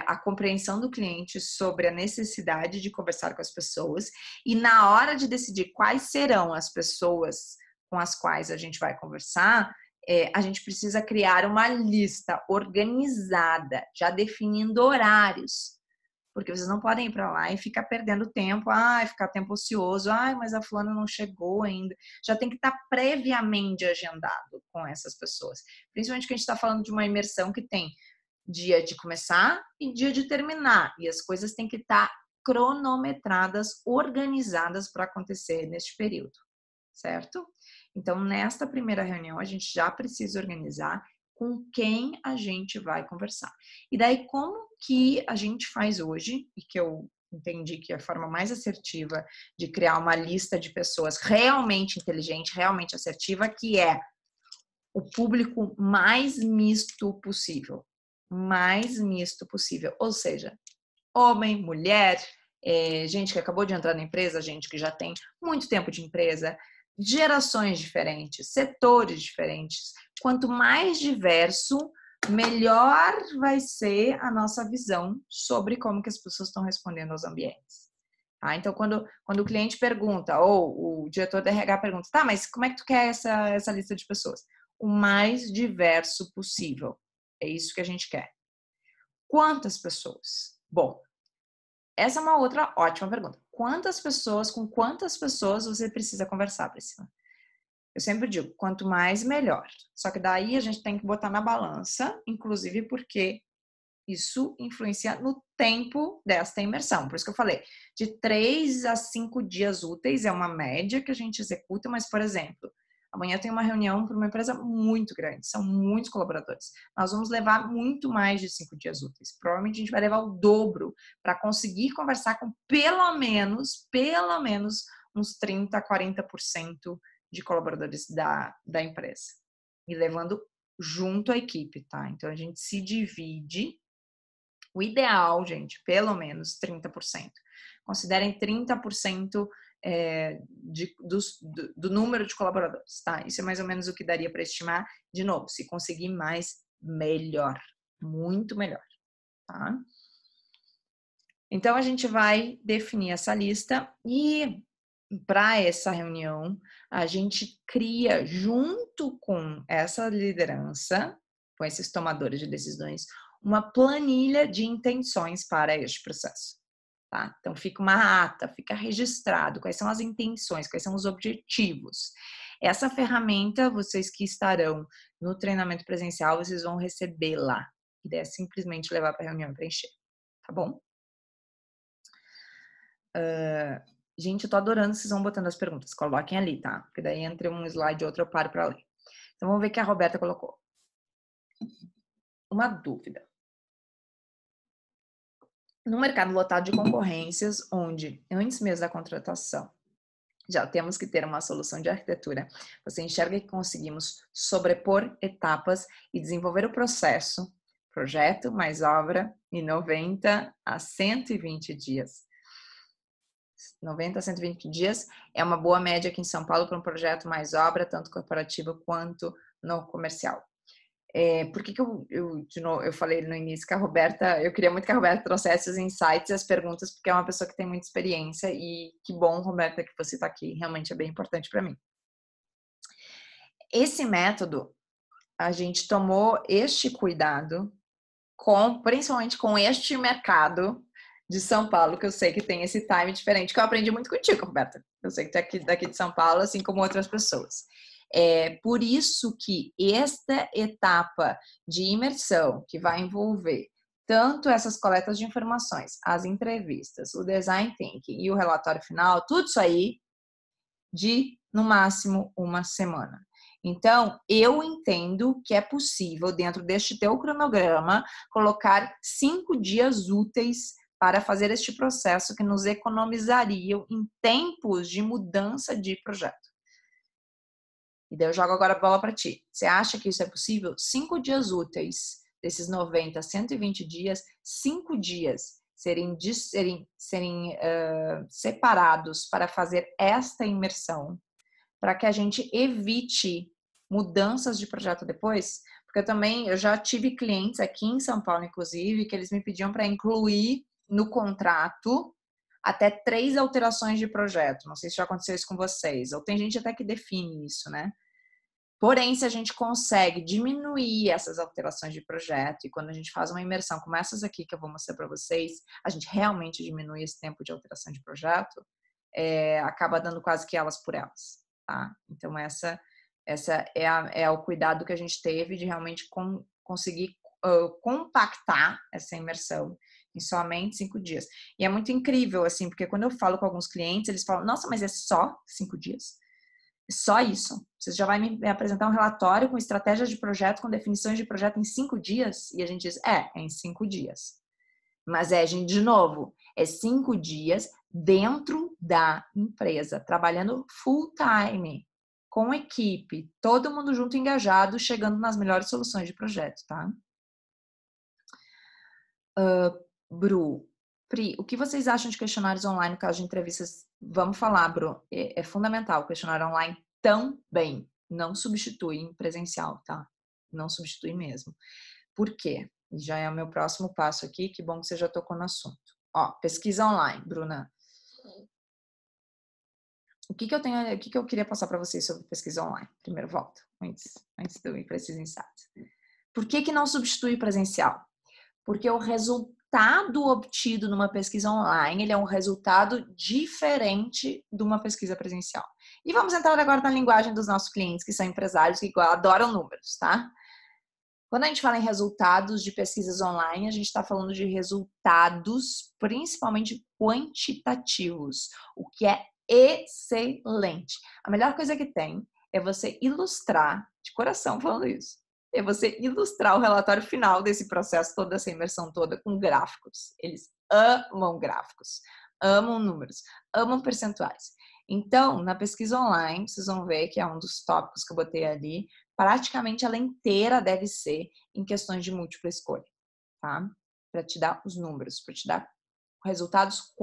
a compreensão do cliente sobre a necessidade de conversar com as pessoas e na hora de decidir quais serão as pessoas com as quais a gente vai conversar, a gente precisa criar uma lista organizada, já definindo horários. Porque vocês não podem ir para lá e ficar perdendo tempo, ficar tempo ocioso, mas a fulana não chegou ainda. Já tem que estar previamente agendado com essas pessoas. Principalmente que a gente está falando de uma imersão que tem dia de começar e dia de terminar. E as coisas têm que estar cronometradas, organizadas para acontecer neste período, certo? Então, nesta primeira reunião, a gente já precisa organizar com quem a gente vai conversar. E daí, como que a gente faz hoje, e que eu entendi que é a forma mais assertiva de criar uma lista de pessoas realmente inteligente, realmente assertiva, que é o público mais misto possível. Mais misto possível. Ou seja, homem, mulher, gente que acabou de entrar na empresa, gente que já tem muito tempo de empresa, gerações diferentes, setores diferentes. Quanto mais diverso, melhor vai ser a nossa visão sobre como que as pessoas estão respondendo aos ambientes. Tá? Então, quando o cliente pergunta, ou o diretor da RH pergunta, tá, mas como é que tu quer essa lista de pessoas? O mais diverso possível. É isso que a gente quer. Quantas pessoas? Bom, essa é uma outra ótima pergunta. Com quantas pessoas você precisa conversar, Priscila? Eu sempre digo, quanto mais, melhor. Só que daí a gente tem que botar na balança, inclusive porque isso influencia no tempo desta imersão. Por isso que eu falei, de 3 a 5 dias úteis é uma média que a gente executa, mas, por exemplo, amanhã tem uma reunião para uma empresa muito grande, são muitos colaboradores. Nós vamos levar muito mais de 5 dias úteis. Provavelmente a gente vai levar o dobro para conseguir conversar com pelo menos uns 30 a 40% de colaboradores da empresa. E levando junto a equipe, tá? Então a gente se divide. O ideal, gente, pelo menos 30%. Considerem 30% do número de colaboradores, tá? Isso é mais ou menos o que daria para estimar. De novo, se conseguir mais, melhor. Muito melhor, tá? Então, a gente vai definir essa lista e para essa reunião, a gente cria junto com essa liderança, com esses tomadores de decisões, uma planilha de intenções para este processo. Tá? Então, fica uma ata, fica registrado quais são as intenções, quais são os objetivos. Essa ferramenta, vocês que estarão no treinamento presencial, vocês vão receber lá. A ideia é simplesmente levar para a reunião e preencher, tá bom? Gente, eu tô adorando vocês vão botando as perguntas. Coloquem ali, tá? Porque daí entre um slide e outro eu paro para ler. Então, vamos ver o que a Roberta colocou. Uma dúvida. No mercado lotado de concorrências, onde antes mesmo da contratação já temos que ter uma solução de arquitetura, você enxerga que conseguimos sobrepor etapas e desenvolver o processo, projeto mais obra, em 90 a 120 dias. 90 a 120 dias é uma boa média aqui em São Paulo para um projeto mais obra, tanto corporativo quanto no comercial. Por que de novo, eu falei no início que a Roberta, eu queria muito que a Roberta trouxesse os insights e as perguntas, porque é uma pessoa que tem muita experiência e que bom, Roberta, que você está aqui, realmente é bem importante para mim. Esse método, a gente tomou este cuidado, principalmente com este mercado de São Paulo, que eu sei que tem esse time diferente, que eu aprendi muito contigo, Roberta. Eu sei que tu é daqui de São Paulo, assim como outras pessoas. É por isso que esta etapa de imersão, que vai envolver tanto essas coletas de informações, as entrevistas, o design thinking e o relatório final, tudo isso aí de, no máximo, uma semana. Então, eu entendo que é possível, dentro deste teu cronograma, colocar 5 dias úteis para fazer este processo que nos economizariam em tempos de mudança de projeto. E daí eu jogo agora a bola para ti. Você acha que isso é possível? 5 dias úteis, desses 90 a 120 dias, 5 dias serem separados para fazer esta imersão, para que a gente evite mudanças de projeto depois, porque eu já tive clientes aqui em São Paulo, inclusive, que eles me pediam para incluir no contrato até 3 alterações de projeto. Não sei se já aconteceu isso com vocês, ou tem gente até que define isso, né? Porém, se a gente consegue diminuir essas alterações de projeto, e quando a gente faz uma imersão como essas aqui que eu vou mostrar para vocês, a gente realmente diminui esse tempo de alteração de projeto, acaba dando quase que elas por elas, tá? Então, essa é o cuidado que a gente teve de realmente conseguir compactar essa imersão em somente 5 dias. E é muito incrível, assim, porque quando eu falo com alguns clientes, eles falam, nossa, mas é só 5 dias? Só isso. Você já vai me apresentar um relatório com estratégias de projeto, com definições de projeto em 5 dias? E a gente diz, é em 5 dias. Mas gente, de novo, é 5 dias dentro da empresa, trabalhando full time, com equipe, todo mundo junto engajado, chegando nas melhores soluções de projeto, tá? Bru, Pri, o que vocês acham de questionários online no caso de entrevistas? Vamos falar, Bru, é fundamental o questionário online também. Não substitui em presencial, tá? Não substitui mesmo. Por quê? Já é o meu próximo passo aqui, que bom que você já tocou no assunto. Ó, pesquisa online, Bruna. O que que eu queria passar para vocês sobre pesquisa online? Primeiro, volta, antes de eu ir para esses insights. Por que não substitui presencial? Porque o resultado obtido numa pesquisa online, ele é um resultado diferente de uma pesquisa presencial. E vamos entrar agora na linguagem dos nossos clientes, que são empresários que adoram números, tá? Quando a gente fala em resultados de pesquisas online, a gente está falando de resultados principalmente quantitativos, o que é excelente. A melhor coisa que tem é você ilustrar, de coração falando isso, é você ilustrar o relatório final desse processo, toda essa imersão toda, com gráficos. Eles amam gráficos, amam números, amam percentuais. Então, na pesquisa online, vocês vão ver que é um dos tópicos que eu botei ali, praticamente ela inteira deve ser em questões de múltipla escolha, tá? Para te dar os números, para te dar resultados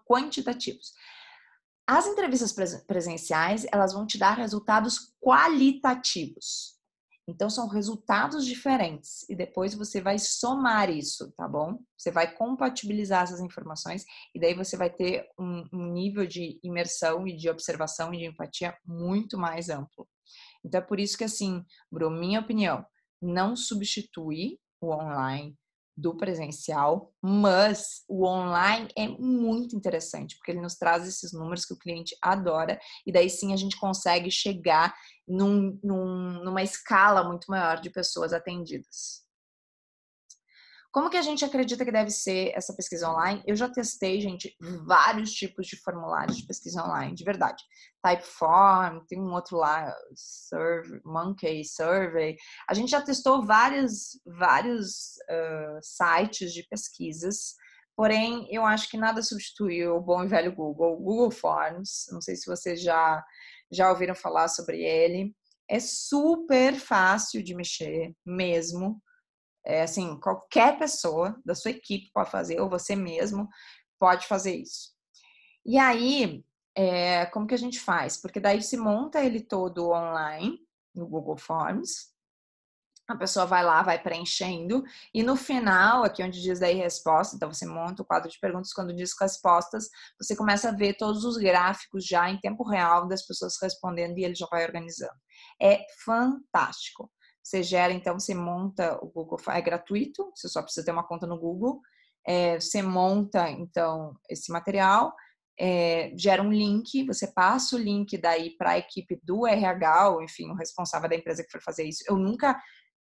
quantitativos. As entrevistas presenciais, elas vão te dar resultados qualitativos. Então, são resultados diferentes e depois você vai somar isso, tá bom? Você vai compatibilizar essas informações e daí você vai ter um nível de imersão e de observação e de empatia muito mais amplo. Então, é por isso que, assim, Bru, minha opinião, não substitui o online, do presencial, mas o online é muito interessante, porque ele nos traz esses números que o cliente adora, e daí sim a gente consegue chegar numa escala muito maior de pessoas atendidas. Como que a gente acredita que deve ser essa pesquisa online? Eu já testei, gente, vários tipos de formulários de pesquisa online, de verdade. Typeform, tem um outro lá, Monkey Survey. A gente já testou vários sites de pesquisas, porém, eu acho que nada substitui o bom e velho Google, Google Forms. Não sei se vocês já ouviram falar sobre ele. É super fácil de mexer mesmo. Assim, qualquer pessoa da sua equipe pode fazer, ou você mesmo pode fazer isso. E aí, como que a gente faz? Porque daí se monta ele todo online, no Google Forms, a pessoa vai lá, vai preenchendo, e no final, aqui onde diz daí resposta, então você monta o quadro de perguntas, quando diz respostas, você começa a ver todos os gráficos já em tempo real das pessoas respondendo e ele já vai organizando. É fantástico. Você gera, então, você monta o Google, é gratuito, você só precisa ter uma conta no Google, você monta, então, esse material, gera um link, você passa o link daí para a equipe do RH, ou enfim, o responsável da empresa que for fazer isso.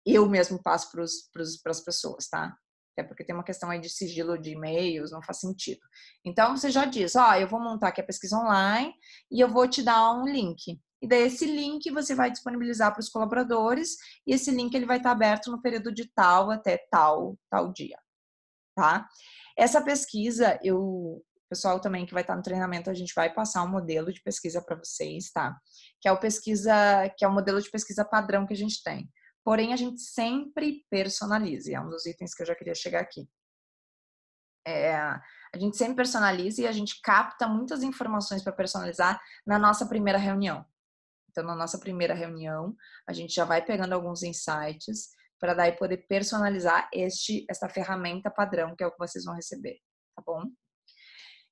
Eu mesmo passo para as pessoas, tá? Até porque tem uma questão aí de sigilo de e-mails, não faz sentido. Então, você já diz, eu vou montar aqui a pesquisa online e eu vou te dar um link. E daí esse link você vai disponibilizar para os colaboradores e esse link ele vai estar aberto no período de tal até tal dia, tá? Essa pesquisa, o pessoal também que vai estar no treinamento, a gente vai passar um modelo de pesquisa para vocês, tá? Que é o modelo de pesquisa padrão que a gente tem. Porém, a gente sempre personaliza, e é um dos itens que eu já queria chegar aqui. A gente sempre personaliza e a gente capta muitas informações para personalizar na nossa primeira reunião. Então, na nossa primeira reunião, a gente já vai pegando alguns insights para daí poder personalizar essa ferramenta padrão, que é o que vocês vão receber, tá bom? O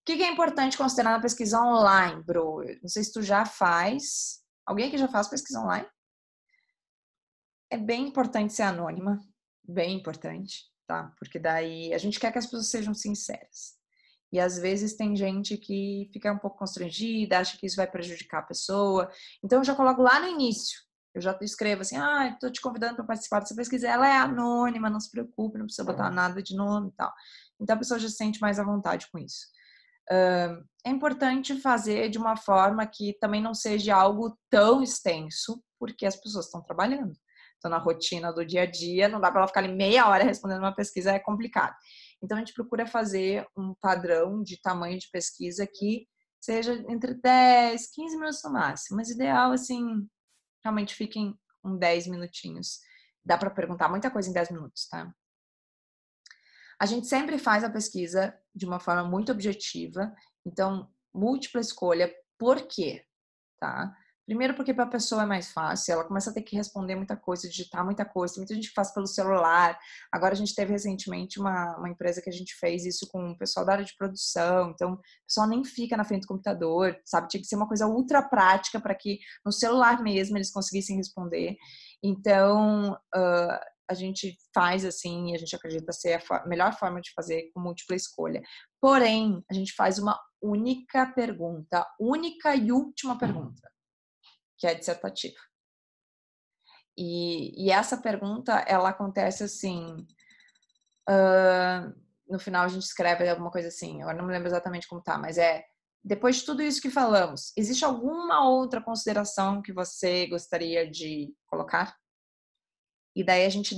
que é importante considerar na pesquisa online, Bro? Não sei se tu já faz. Alguém aqui já faz pesquisa online? É bem importante ser anônima, bem importante, tá? Porque daí a gente quer que as pessoas sejam sinceras. E às vezes tem gente que fica um pouco constrangida, acha que isso vai prejudicar a pessoa. Então eu já coloco lá no início. Eu já escrevo assim, estou te convidando para participar dessa pesquisa. Ela é anônima, não se preocupe, não precisa botar nada de nome e tal. Então a pessoa já se sente mais à vontade com isso. É importante fazer de uma forma que também não seja algo tão extenso, porque as pessoas estão trabalhando. Então, na rotina do dia a dia, não dá para ela ficar ali meia hora respondendo uma pesquisa, é complicado. Então, a gente procura fazer um padrão de tamanho de pesquisa que seja entre 10, 15 minutos no máximo. Mas ideal, assim, realmente fiquem com 10 minutinhos. Dá para perguntar muita coisa em 10 minutos, tá? A gente sempre faz a pesquisa de uma forma muito objetiva. Então, múltipla escolha. Por quê? Tá? Primeiro porque para a pessoa é mais fácil, ela começa a ter que responder muita coisa, digitar muita coisa, tem muita gente que faz pelo celular. Agora a gente teve recentemente uma empresa que a gente fez isso com o pessoal da área de produção, então o pessoal nem fica na frente do computador, sabe? Tinha que ser uma coisa ultra prática para que no celular mesmo eles conseguissem responder. Então, a gente faz assim, e a gente acredita ser a melhor forma de fazer com múltipla escolha. Porém, a gente faz uma única pergunta, única e última pergunta, que é dissertativa. E essa pergunta, ela acontece assim, no final a gente escreve alguma coisa assim, agora não me lembro exatamente como tá, mas depois de tudo isso que falamos, existe alguma outra consideração que você gostaria de colocar? E daí a gente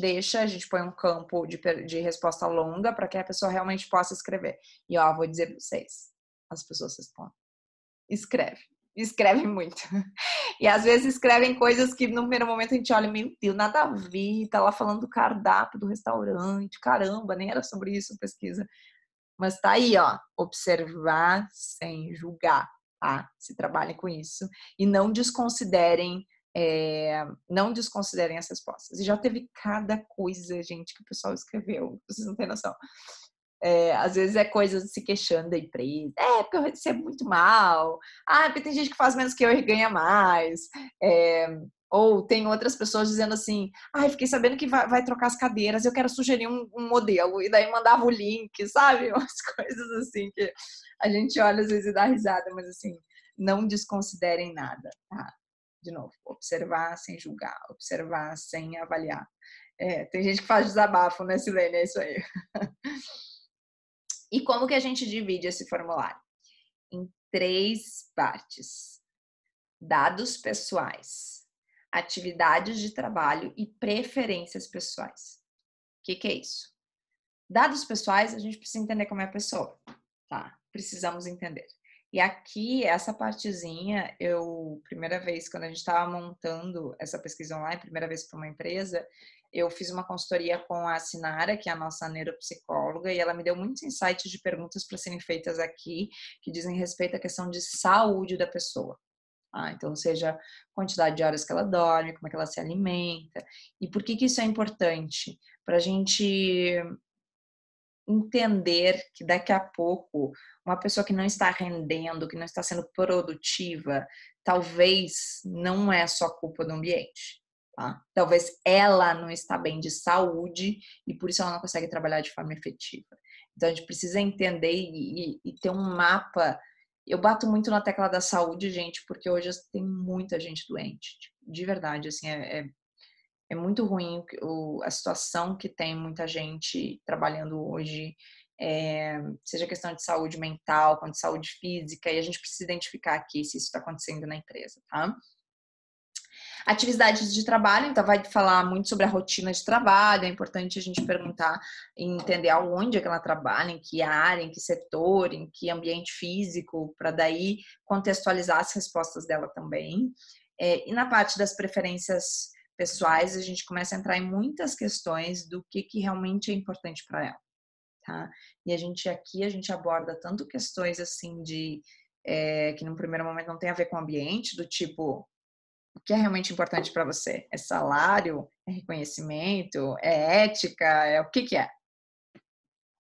põe um campo de resposta longa para que a pessoa realmente possa escrever. E vou dizer para vocês, as pessoas respondem. Escrevem muito. E às vezes escrevem coisas que no primeiro momento a gente olha, meu Deus, nada a ver, tá lá falando do cardápio do restaurante, caramba, nem era sobre isso a pesquisa. Mas tá aí, observar sem julgar, tá? Se trabalhem com isso e não desconsiderem as respostas. E já teve cada coisa, gente, que o pessoal escreveu, vocês não têm noção. Às vezes é coisa se queixando da empresa. Porque eu recebo muito mal. Porque tem gente que faz menos que eu e ganha mais. Ou tem outras pessoas dizendo assim, fiquei sabendo que vai trocar as cadeiras, eu quero sugerir um modelo. E daí mandava o link, sabe? Umas coisas assim que a gente olha às vezes e dá risada, mas assim, não desconsiderem nada, tá? De novo, observar sem julgar, observar sem avaliar. Tem gente que faz desabafo, né, Silene? É isso aí. E como que a gente divide esse formulário? Em 3 partes. Dados pessoais, atividades de trabalho e preferências pessoais. O que é isso? Dados pessoais, a gente precisa entender como é a pessoa, tá? Precisamos entender. E aqui, essa partezinha, primeira vez, quando a gente estava montando essa pesquisa online, primeira vez para uma empresa, eu fiz uma consultoria com a Sinara, que é a nossa neuropsicóloga, e ela me deu muitos insights de perguntas para serem feitas aqui, que dizem respeito à questão de saúde da pessoa. Então, seja quantidade de horas que ela dorme, como é que ela se alimenta. E por que isso é importante? Para a gente entender que daqui a pouco uma pessoa que não está rendendo, que não está sendo produtiva, talvez não é só culpa do ambiente. Tá? Talvez ela não está bem de saúde e por isso ela não consegue trabalhar de forma efetiva. Então a gente precisa entender e ter um mapa. Eu bato muito na tecla da saúde, gente, porque hoje tem muita gente doente, de verdade, assim, é muito ruim a situação que tem muita gente trabalhando hoje, seja questão de saúde mental, quanto de saúde física, e a gente precisa identificar aqui se isso está acontecendo na empresa, tá? Atividades de trabalho, então vai falar muito sobre a rotina de trabalho, é importante a gente perguntar e entender aonde é que ela trabalha, em que área, em que setor, em que ambiente físico, para daí contextualizar as respostas dela também. E na parte das preferências pessoais, a gente começa a entrar em muitas questões do que realmente é importante para ela, tá? E a gente aborda tanto questões assim que no primeiro momento não tem a ver com o ambiente, do tipo, o que é realmente importante para você? É salário? É reconhecimento? É ética? É o que é?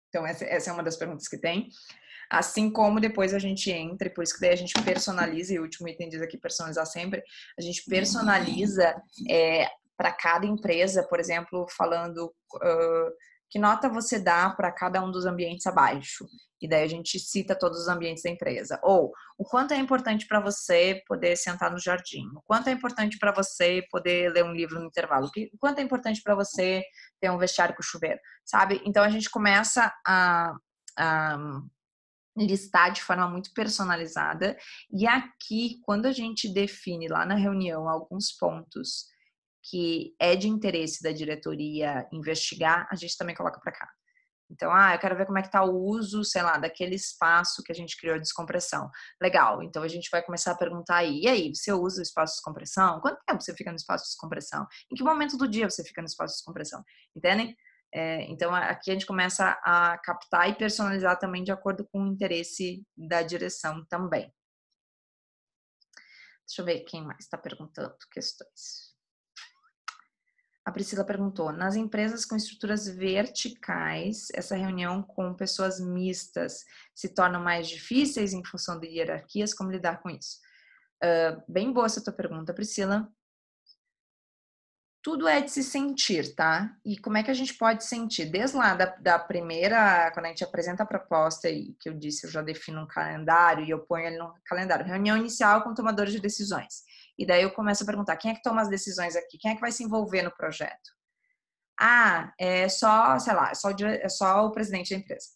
Então, essa é uma das perguntas que tem. Assim como depois a gente entra, e por isso que daí a gente personaliza, e o último item diz aqui personalizar sempre, a gente personaliza para cada empresa, por exemplo, falando que nota você dá para cada um dos ambientes abaixo. E daí a gente cita todos os ambientes da empresa. Ou o quanto é importante para você poder sentar no jardim, o quanto é importante para você poder ler um livro no intervalo, o quanto é importante para você ter um vestiário com chuveiro, sabe? Então a gente começa a listar de forma muito personalizada. E aqui, quando a gente define lá na reunião alguns pontos que é de interesse da diretoria investigar, a gente também coloca para cá. Então, eu quero ver como é que está o uso, sei lá, daquele espaço que a gente criou de descompressão. Legal, então a gente vai começar a perguntar aí, e aí, você usa o espaço de descompressão? Quanto tempo você fica no espaço de descompressão? Em que momento do dia você fica no espaço de descompressão? Entendem? Então, aqui a gente começa a captar e personalizar também de acordo com o interesse da direção também. Deixa eu ver quem mais está perguntando questões. A Priscila perguntou, nas empresas com estruturas verticais, essa reunião com pessoas mistas se tornam mais difíceis em função de hierarquias? Como lidar com isso? Bem boa essa tua pergunta, Priscila. Tudo é de se sentir, tá? E como é que a gente pode sentir? Desde lá da primeira, quando a gente apresenta a proposta e que eu disse, eu já defino um calendário e eu ponho ele no calendário. Reunião inicial com tomadores de decisões. E daí eu começo a perguntar, quem é que toma as decisões aqui? Quem é que vai se envolver no projeto? É só, sei lá, é só o presidente da empresa.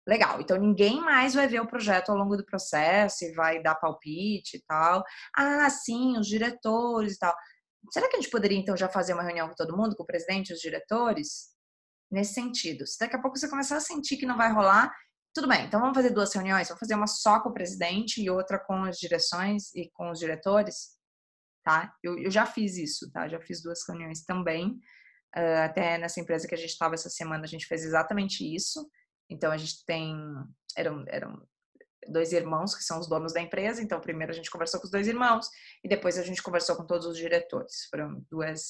Legal, então ninguém mais vai ver o projeto ao longo do processo e vai dar palpite e tal. Sim, os diretores e tal. Será que a gente poderia, então, já fazer uma reunião com todo mundo, com o presidente e os diretores? Nesse sentido. Se daqui a pouco você começar a sentir que não vai rolar, tudo bem, então vamos fazer 2 reuniões? Vamos fazer uma só com o presidente e outra com as direções e com os diretores? Tá? Eu já fiz isso, tá? Já fiz 2 reuniões também. Até nessa empresa que a gente estava essa semana, a gente fez exatamente isso. Então, a gente tem... Eram 2 irmãos que são os donos da empresa, então primeiro a gente conversou com os 2 irmãos e depois a gente conversou com todos os diretores. Foram 2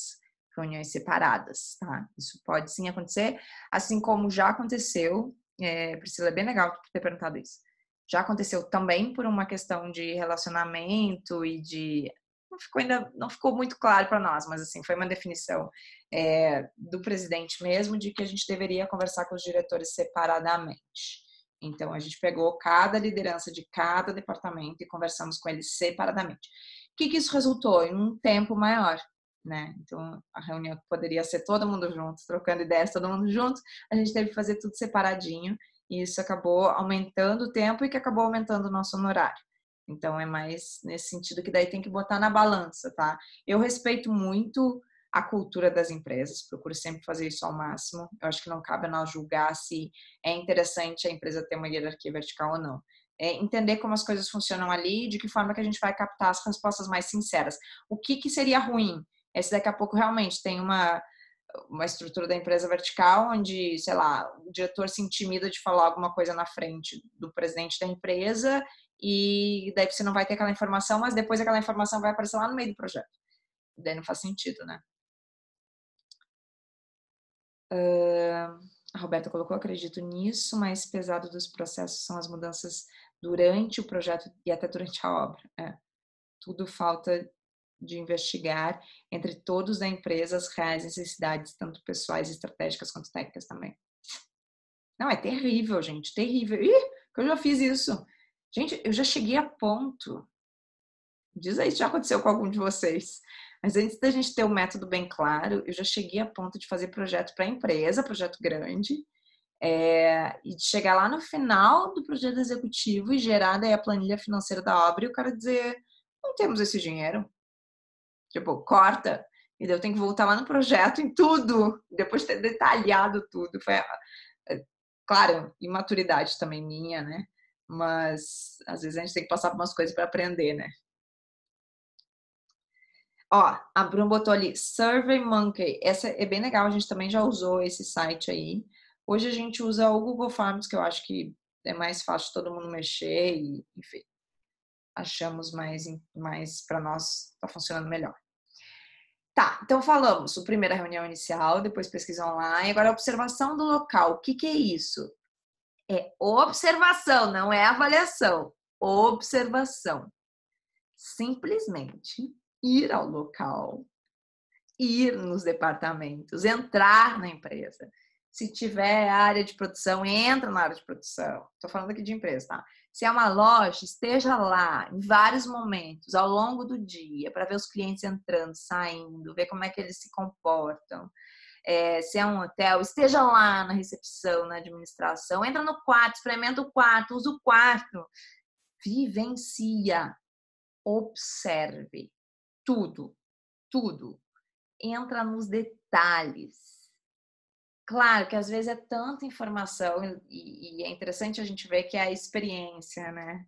reuniões separadas, tá? Isso pode sim acontecer, assim como já aconteceu, Priscila, é bem legal ter perguntado isso. Já aconteceu também por uma questão de relacionamento e de não ficou muito claro para nós, mas assim, foi uma definição do presidente mesmo de que a gente deveria conversar com os diretores separadamente. Então, a gente pegou cada liderança de cada departamento e conversamos com eles separadamente. O que isso resultou? Em um tempo maior, né? Então, a reunião poderia ser todo mundo junto, trocando ideias, todo mundo junto, a gente teve que fazer tudo separadinho, e isso acabou aumentando o tempo e que acabou aumentando o nosso honorário. Então, é mais nesse sentido que daí tem que botar na balança, tá? Eu respeito muito a cultura das empresas, procuro sempre fazer isso ao máximo. Eu acho que não cabe a nós julgar se é interessante a empresa ter uma hierarquia vertical ou não. É entender como as coisas funcionam ali, de que forma que a gente vai captar as respostas mais sinceras. O que seria ruim? É se daqui a pouco realmente tem uma estrutura da empresa vertical onde, sei lá, o diretor se intimida de falar alguma coisa na frente do presidente da empresa e daí você não vai ter aquela informação, mas depois aquela informação vai aparecer lá no meio do projeto. Daí não faz sentido, né? A Roberta colocou, acredito nisso, mas pesado dos processos são as mudanças durante o projeto e até durante a obra. Tudo falta de investigar entre todos da empresa as reais necessidades, tanto pessoais, estratégicas quanto técnicas também. Não, é terrível, gente, terrível. Ih, que eu já fiz isso. Gente, eu já cheguei a ponto. Diz aí se já aconteceu com algum de vocês. Mas antes da gente ter o método bem claro, eu já cheguei a ponto de fazer projeto para empresa, projeto grande, e de chegar lá no final do projeto executivo e gerar daí a planilha financeira da obra e o cara dizer, não temos esse dinheiro. Tipo, corta. E daí eu tenho que voltar lá no projeto em tudo, depois de ter detalhado tudo. Foi, claro, imaturidade também minha, né? Mas às vezes a gente tem que passar por umas coisas para aprender, né? Ó, a Bruna botou ali SurveyMonkey. Essa é bem legal, a gente também já usou esse site aí. Hoje a gente usa o Google Forms, que eu acho que é mais fácil todo mundo mexer e, enfim, achamos mais para nós tá funcionando melhor. Tá, então falamos o primeira reunião inicial, depois pesquisa online, agora a observação do local. O que é isso? É observação, não é avaliação. Observação. Simplesmente ir ao local, ir nos departamentos, entrar na empresa. Se tiver área de produção, entra na área de produção. Estou falando aqui de empresa, tá? Se é uma loja, esteja lá em vários momentos ao longo do dia para ver os clientes entrando, saindo, ver como é que eles se comportam. Se é um hotel, esteja lá na recepção, na administração, entra no quarto, experimenta o quarto, usa o quarto, vivencia, observe tudo, tudo. Entra nos detalhes. Claro que às vezes é tanta informação e é interessante a gente ver que é a experiência, né?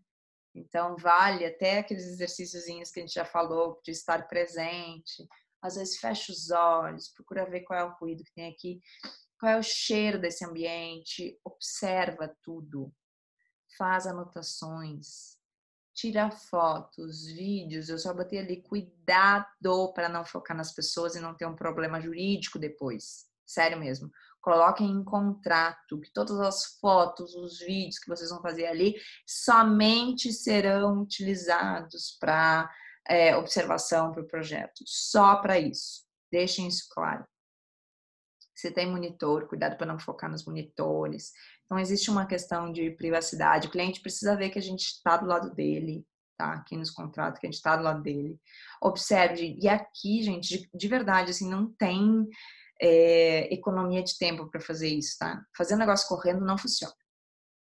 Então, vale até aqueles exercíciozinhos que a gente já falou, de estar presente. Às vezes, fecha os olhos, procura ver qual é o ruído que tem aqui, qual é o cheiro desse ambiente, observa tudo, faz anotações, tira fotos, vídeos. Eu só botei ali cuidado para não focar nas pessoas e não ter um problema jurídico depois. Sério mesmo. Coloquem em contrato que todas as fotos, os vídeos que vocês vão fazer ali somente serão utilizados para observação para o projeto. Só para isso. Deixem isso claro. Se tem monitor, cuidado para não focar nos monitores. Então, existe uma questão de privacidade. O cliente precisa ver que a gente está do lado dele, tá? Aqui nos contratos, que a gente está do lado dele. Observe. E aqui, gente, de verdade, assim, não tem economia de tempo para fazer isso, tá? Fazer um negócio correndo não funciona.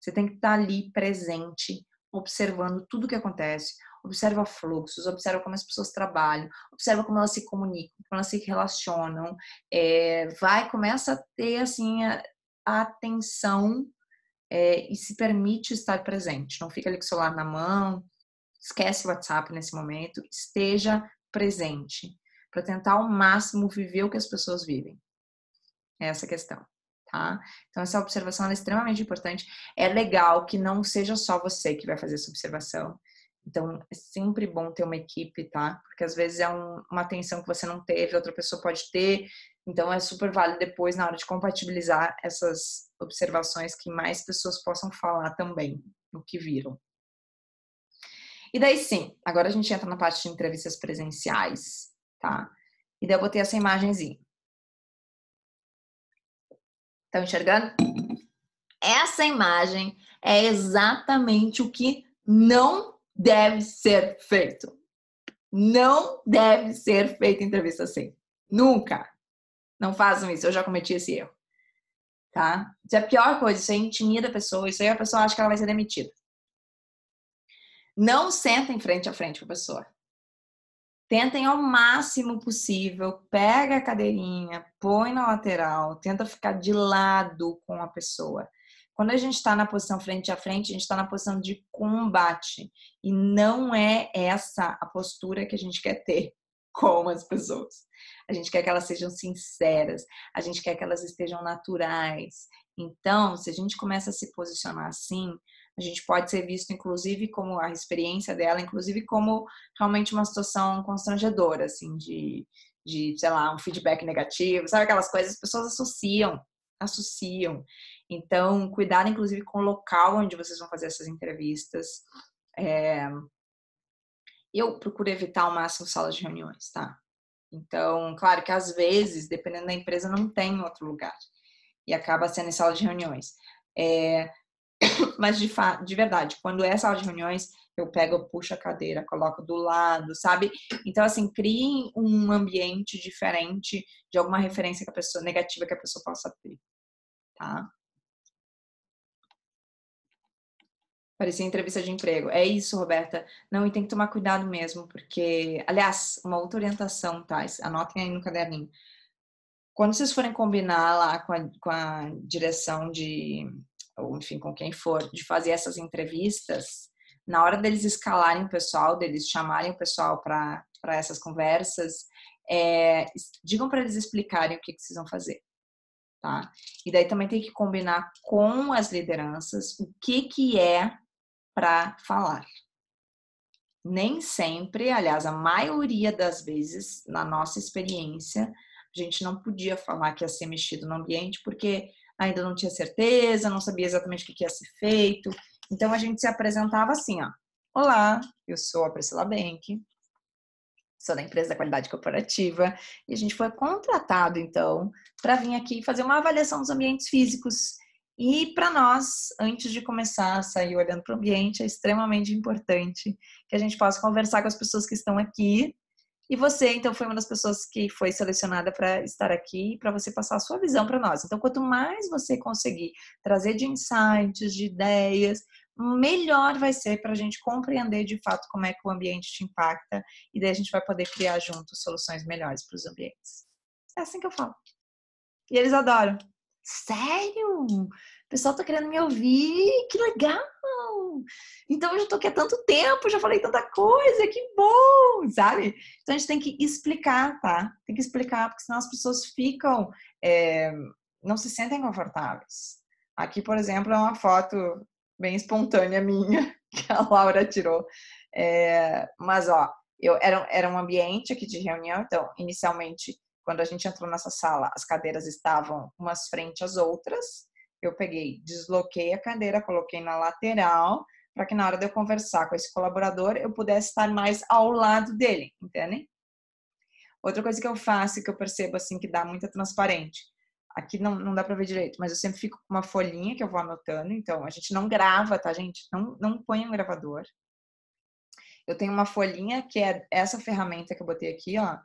Você tem que estar ali presente, observando tudo o que acontece, observa fluxos, observa como as pessoas trabalham, observa como elas se comunicam, como elas se relacionam, começa a ter assim a atenção e se permite estar presente. Não fica ali com o celular na mão, esquece o WhatsApp nesse momento, esteja presente para tentar ao máximo viver o que as pessoas vivem. É essa a questão. Tá? Então, essa observação é extremamente importante. É legal que não seja só você que vai fazer essa observação. Então, é sempre bom ter uma equipe, tá? Porque às vezes é uma atenção que você não teve, outra pessoa pode ter. Então, é super válido depois, na hora de compatibilizar essas observações, que mais pessoas possam falar também o que viram. E daí sim, agora a gente entra na parte de entrevistas presenciais, tá? E daí eu botei essa imagenzinha. Estão enxergando? Essa imagem é exatamente o que não deve ser feito. Não deve ser feita entrevista assim. Nunca. Não façam isso. Eu já cometi esse erro. Tá? Isso é a pior coisa. Isso aí intimida a pessoa. Isso aí a pessoa acha que ela vai ser demitida. Não sentem frente a frente com a pessoa. Tentem ao máximo possível, pega a cadeirinha, põe na lateral, tenta ficar de lado com a pessoa. Quando a gente está na posição frente a frente, a gente está na posição de combate. E não é essa a postura que a gente quer ter com as pessoas. A gente quer que elas sejam sinceras, a gente quer que elas estejam naturais. Então, se a gente começa a se posicionar assim, a gente pode ser visto, inclusive, como a experiência dela, inclusive como realmente uma situação constrangedora, assim, sei lá, um feedback negativo, sabe aquelas coisas, as pessoas associam. Então, cuidado, inclusive, com o local onde vocês vão fazer essas entrevistas. Eu procuro evitar ao máximo salas de reuniões, tá? Então, claro que às vezes, dependendo da empresa, não tem outro lugar. E acaba sendo em sala de reuniões. Mas de verdade, quando é sala de reuniões, eu pego, eu puxo a cadeira, coloco do lado, sabe? Então, assim, criem um ambiente diferente de alguma referência que a pessoa, negativa que a pessoa possa ter, tá? Parecia entrevista de emprego. É isso, Roberta. Não, e tem que tomar cuidado mesmo, porque, aliás, uma outra orientação, tá? Anotem aí no caderninho. Quando vocês forem combinar lá com a direção ou enfim, com quem for, de fazer essas entrevistas, na hora deles escalarem o pessoal, deles chamarem o pessoal para essas conversas, digam para eles explicarem o que vocês vão fazer, tá? E daí também tem que combinar com as lideranças o que é para falar. Nem sempre, aliás, a maioria das vezes, na nossa experiência, a gente não podia falar que ia ser mexido no ambiente porque ainda não tinha certeza, não sabia exatamente o que ia ser feito. Então a gente se apresentava assim, ó. Olá, eu sou a Priscila Benck, sou da empresa da qualidade corporativa e a gente foi contratado então para vir aqui fazer uma avaliação dos ambientes físicos. E para nós, antes de começar a sair olhando para o ambiente, é extremamente importante que a gente possa conversar com as pessoas que estão aqui. E você, então, foi uma das pessoas que foi selecionada para estar aqui, para você passar a sua visão para nós. Então, quanto mais você conseguir trazer de insights, de ideias, melhor vai ser para a gente compreender de fato como é que o ambiente te impacta e daí a gente vai poder criar juntos soluções melhores para os ambientes. É assim que eu falo. E eles adoram. Sério? O pessoal tá querendo me ouvir? Que legal! Então eu já tô aqui há tanto tempo, já falei tanta coisa, que bom, sabe? Então a gente tem que explicar, tá? Tem que explicar, porque senão as pessoas ficam, não se sentem confortáveis. Aqui, por exemplo, é uma foto bem espontânea minha, que a Laura tirou. Mas, ó, era um ambiente aqui de reunião, então, inicialmente, quando a gente entrou nessa sala, as cadeiras estavam umas frente às outras. Eu peguei, desloquei a cadeira, coloquei na lateral, para que na hora de eu conversar com esse colaborador, eu pudesse estar mais ao lado dele, entendem? Outra coisa que eu faço, que eu percebo assim, que dá muita transparente. Aqui não dá para ver direito, mas eu sempre fico com uma folhinha que eu vou anotando. Então, a gente não grava, tá, gente? Não põe um gravador. Eu tenho uma folhinha que é essa ferramenta que eu botei aqui, ó.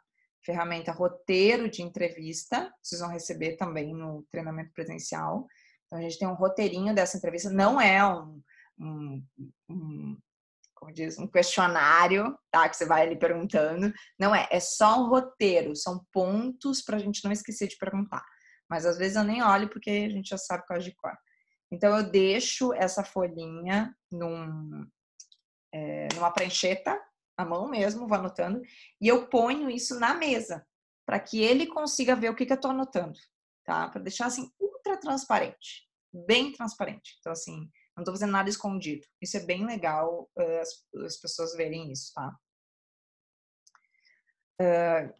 Ferramenta roteiro de entrevista. Vocês vão receber também no treinamento presencial. Então, a gente tem um roteirinho dessa entrevista. Não é como diz, um questionário, tá? Que você vai ali perguntando. Não é só um roteiro. São pontos para a gente não esquecer de perguntar. Mas, às vezes, eu nem olho porque a gente já sabe qual é de cor. Então, eu deixo essa folhinha numa prancheta, à mão mesmo, vou anotando, e eu ponho isso na mesa, para que ele consiga ver o que eu estou anotando, tá? Para deixar assim ultra transparente, bem transparente. Então, assim, não estou fazendo nada escondido. Isso é bem legal as pessoas verem isso, tá?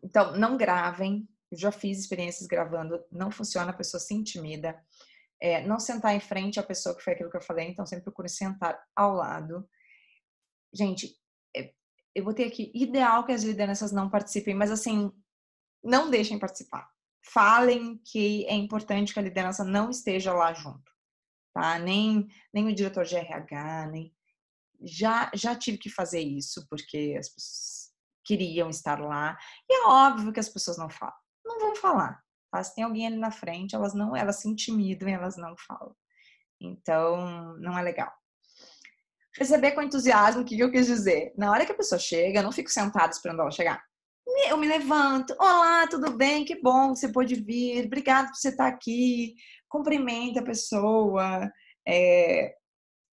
Então, não gravem. Eu já fiz experiências gravando, não funciona, a pessoa se intimida. Não sentar em frente à pessoa, que foi aquilo que eu falei, então sempre procure sentar ao lado. Gente, eu botei aqui, ideal que as lideranças não participem, mas assim, não deixem participar. Falem que é importante que a liderança não esteja lá junto, tá? Nem o diretor de RH, nem... Já tive que fazer isso, porque as pessoas queriam estar lá. E é óbvio que as pessoas não falam. Não vão falar, tá? Se tem alguém ali na frente, elas se intimidam e elas não falam. Então, não é legal. Receber com entusiasmo, o que eu quis dizer? Na hora que a pessoa chega, eu não fico sentada esperando ela chegar. Eu me levanto. Olá, tudo bem? Que bom que você pôde vir. Obrigado por você estar aqui. Cumprimento a pessoa.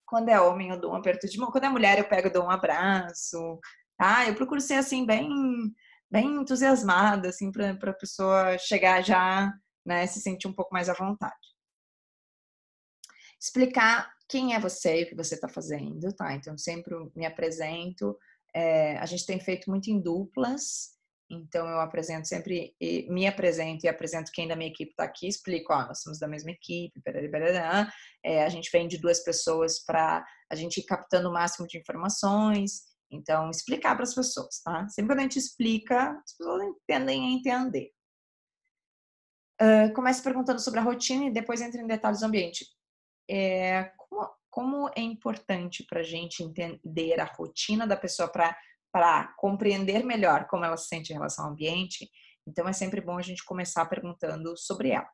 Quando é homem, eu dou um aperto de mão. Quando é mulher, eu pego e dou um abraço. Tá? Eu procuro ser assim, bem entusiasmada, assim, para a pessoa chegar já, né, se sentir um pouco mais à vontade. Explicar quem é você e o que você está fazendo, tá? Então, sempre me apresento. A gente tem feito muito em duplas, então eu apresento sempre, me apresento e apresento quem da minha equipe está aqui, explico, ó, nós somos da mesma equipe, a gente vem de 2 pessoas para a gente ir captando o máximo de informações, então explicar para as pessoas, tá? Sempre quando a gente explica, as pessoas tendem a entender. Comece perguntando sobre a rotina e depois entra em detalhes do ambiente. Como é importante para a gente entender a rotina da pessoa para compreender melhor como ela se sente em relação ao ambiente. Então, é sempre bom a gente começar perguntando sobre ela.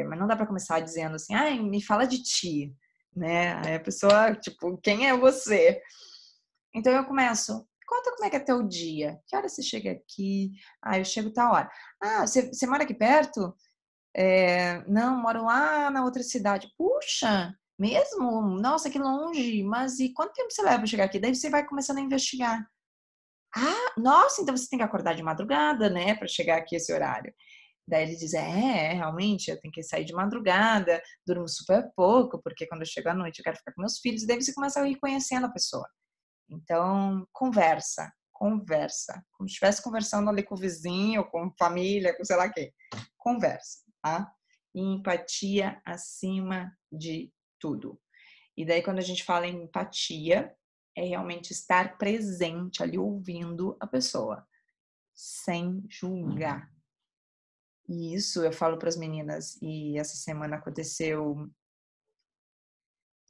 Mas não dá para começar dizendo assim, me fala de ti, né? Aí a pessoa, tipo, quem é você? Então, eu começo, conta como é que é teu dia. Que hora você chega aqui? Eu chego tal hora. Você mora aqui perto? Não, moro lá na outra cidade. Puxa, mesmo? Nossa, que longe. Mas e quanto tempo você leva para chegar aqui? Daí você vai começando a investigar. Nossa, então você tem que acordar de madrugada, né, para chegar aqui esse horário. Daí ele diz: realmente, eu tenho que sair de madrugada, durmo super pouco, porque quando eu chego à noite eu quero ficar com meus filhos. E daí você começa a ir conhecendo a pessoa. Então, conversa. Como se estivesse conversando ali com o vizinho, com família, com sei lá quem. Conversa, tá? E empatia acima de tudo. E daí, quando a gente fala em empatia, é realmente estar presente ali, ouvindo a pessoa, sem julgar. E isso eu falo para as meninas, e essa semana aconteceu...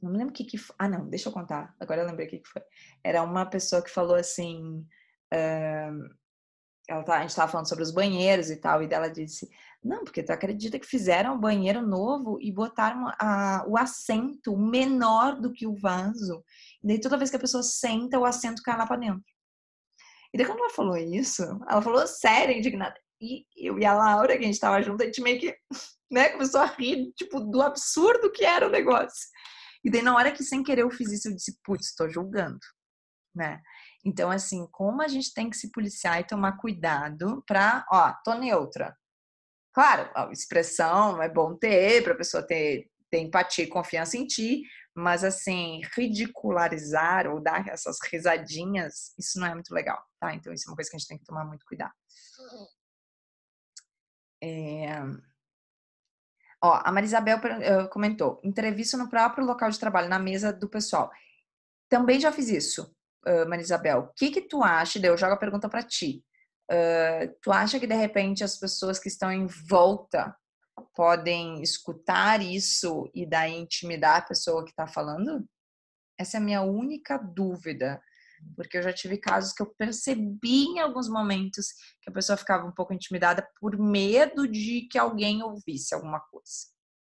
Não me lembro o que foi. Não, deixa eu contar. Agora eu lembrei o que foi. Era uma pessoa que falou assim... a gente estava falando sobre os banheiros e tal, e dela disse, não, porque tu acredita que fizeram um banheiro novo e botaram o assento menor do que o vaso. E daí toda vez que a pessoa senta, o assento cai lá pra dentro. E daí quando ela falou isso, ela falou sério, indignada. E eu e a Laura, que a gente tava junto, a gente meio que, né, começou a rir, tipo, do absurdo que era o negócio. E daí na hora que sem querer eu fiz isso, eu disse, putz, tô julgando, né? Então, assim, como a gente tem que se policiar e tomar cuidado pra, tô neutra. Claro, a expressão é bom ter, pra pessoa ter empatia e confiança em ti, mas, assim, ridicularizar ou dar essas risadinhas, isso não é muito legal, tá? Então, isso é uma coisa que a gente tem que tomar muito cuidado. A Marisabel comentou, entrevista no próprio local de trabalho, na mesa do pessoal. Também já fiz isso, Marisabel. O que tu acha? Daí eu jogo a pergunta para ti. Tu acha que de repente as pessoas que estão em volta podem escutar isso e daí intimidar a pessoa que está falando? Essa é a minha única dúvida, porque eu já tive casos que eu percebi em alguns momentos que a pessoa ficava um pouco intimidada por medo de que alguém ouvisse alguma coisa,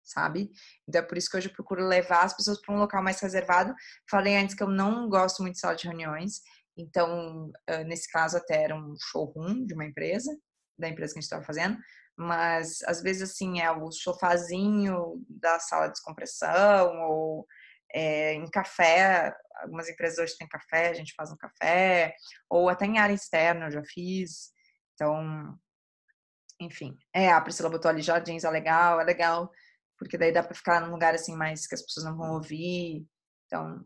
sabe? Então é por isso que hoje eu procuro levar as pessoas para um local mais reservado. Falei antes que eu não gosto muito de sala de reuniões, então nesse caso até era um showroom de uma empresa, da empresa que a gente estava fazendo, mas às vezes assim é o sofazinho da sala de descompressão ou em café, algumas empresas hoje têm café, a gente faz um café, ou até em área externa eu já fiz, então, enfim. A Priscila botou ali jardins, é legal, porque daí dá para ficar num lugar assim mais que as pessoas não vão ouvir, então,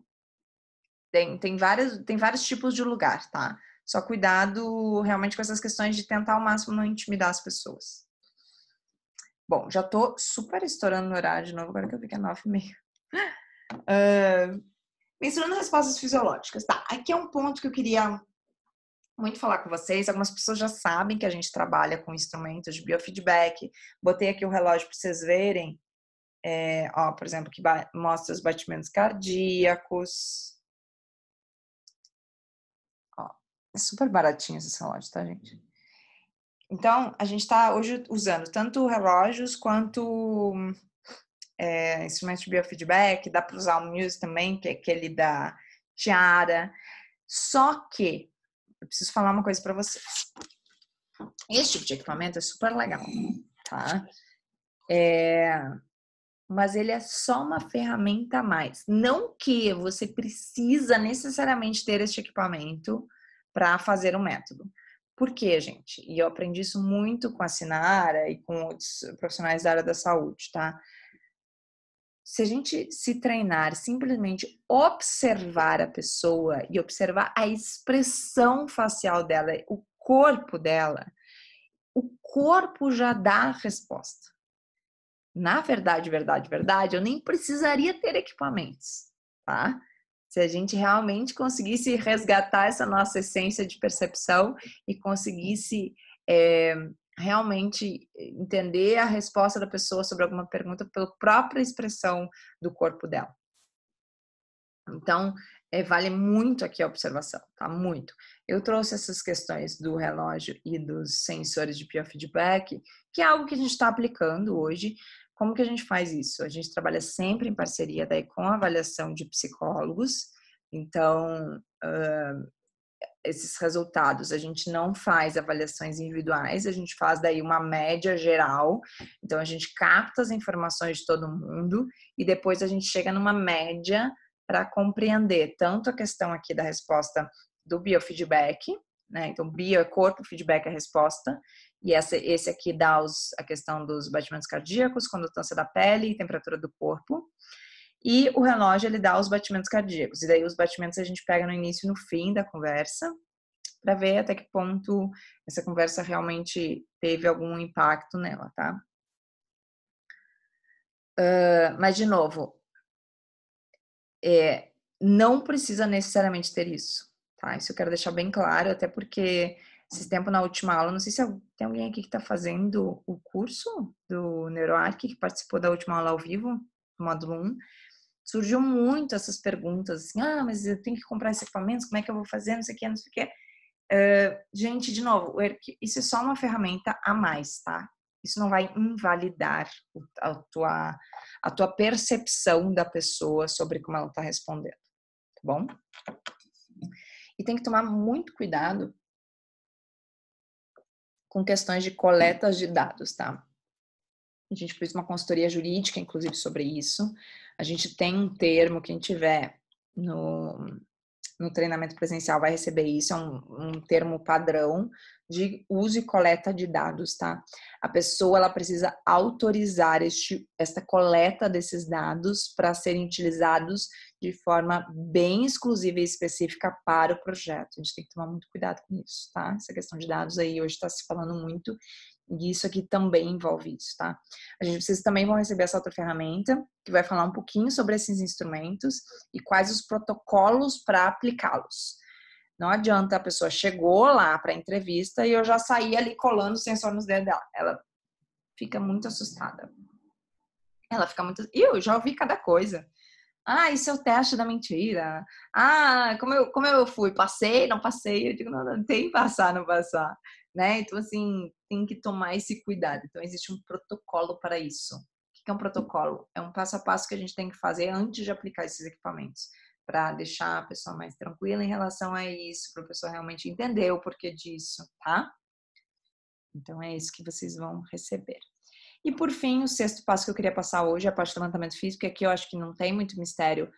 tem vários tipos de lugar, tá? Só cuidado realmente com essas questões de tentar ao máximo não intimidar as pessoas. Bom, já tô super estourando no horário de novo, agora que eu vi que é 9h30. Mensurando respostas fisiológicas. Tá, aqui é um ponto que eu queria muito falar com vocês. Algumas pessoas já sabem que a gente trabalha com instrumentos de biofeedback. Botei aqui o relógio para vocês verem. Ó, por exemplo, que mostra os batimentos cardíacos. Ó, é super baratinho esse relógio, tá, gente? Então, a gente está hoje usando tanto relógios quanto instrumentos de biofeedback. Dá para usar o Muse também, que é aquele da Tiara. Só que eu preciso falar uma coisa para vocês. Esse tipo de equipamento é super legal, tá? Mas ele é só uma ferramenta a mais. Não que você precisa necessariamente ter este equipamento para fazer um método. Por quê, gente? E eu aprendi isso muito com a Sinara e com outros profissionais da área da saúde, tá? Se a gente se treinar, simplesmente observar a pessoa e observar a expressão facial dela, o corpo já dá a resposta. Na verdade, eu nem precisaria ter equipamentos, tá? Se a gente realmente conseguisse resgatar essa nossa essência de percepção e conseguisse realmente entender a resposta da pessoa sobre alguma pergunta pela própria expressão do corpo dela. Então, vale muito aqui a observação, tá? Muito. Eu trouxe essas questões do relógio e dos sensores de biofeedback, que é algo que a gente está aplicando hoje. Como que a gente faz isso? A gente trabalha sempre em parceria daí com a avaliação de psicólogos. Então, esses resultados, a gente não faz avaliações individuais, a gente faz daí uma média geral. Então, a gente capta as informações de todo mundo e depois a gente chega numa média para compreender tanto a questão aqui da resposta do biofeedback, né? Então, bio é corpo, feedback é resposta. E esse aqui dá a questão dos batimentos cardíacos, condutância da pele e temperatura do corpo. E o relógio, ele dá os batimentos cardíacos. E daí os batimentos a gente pega no início e no fim da conversa, para ver até que ponto essa conversa realmente teve algum impacto nela, tá? Mas, de novo, não precisa necessariamente ter isso, tá? Isso eu quero deixar bem claro, até porque esse tempo na última aula, não sei se tem alguém aqui que está fazendo o curso do NeuroArc, que participou da última aula ao vivo, do módulo 1, surgiu muito essas perguntas, assim, mas eu tenho que comprar esses equipamentos, como é que eu vou fazer, não sei o que, não sei o que. Gente, de novo, isso é só uma ferramenta a mais, tá? Isso não vai invalidar a tua percepção da pessoa sobre como ela está respondendo, tá bom? E tem que tomar muito cuidado com questões de coletas de dados, tá? A gente fez uma consultoria jurídica, inclusive, sobre isso. A gente tem um termo, quem tiver no treinamento presencial vai receber isso, é um termo padrão de uso e coleta de dados, tá? A pessoa, ela precisa autorizar esta coleta desses dados para serem utilizados de forma bem exclusiva e específica para o projeto. A gente tem que tomar muito cuidado com isso, tá? Essa questão de dados aí hoje está se falando muito e isso aqui também envolve isso, tá? Vocês também vão receber essa outra ferramenta, que vai falar um pouquinho sobre esses instrumentos e quais os protocolos para aplicá-los. Não adianta a pessoa chegou lá para a entrevista e eu já saí ali colando o sensor nos dedos dela. Ela fica muito assustada. Ela fica muito... Eu já ouvi cada coisa. Isso é o teste da mentira. Como eu fui? Passei, não passei? Eu digo, não tem que passar, não passar. Né? Então, assim, tem que tomar esse cuidado. Então, existe um protocolo para isso. O que é um protocolo? É um passo a passo que a gente tem que fazer antes de aplicar esses equipamentos, para deixar a pessoa mais tranquila em relação a isso, para a pessoa realmente entender o porquê disso, tá? Então, é isso que vocês vão receber. E por fim, o sexto passo que eu queria passar hoje, a parte do levantamento físico, que aqui eu acho que não tem muito mistério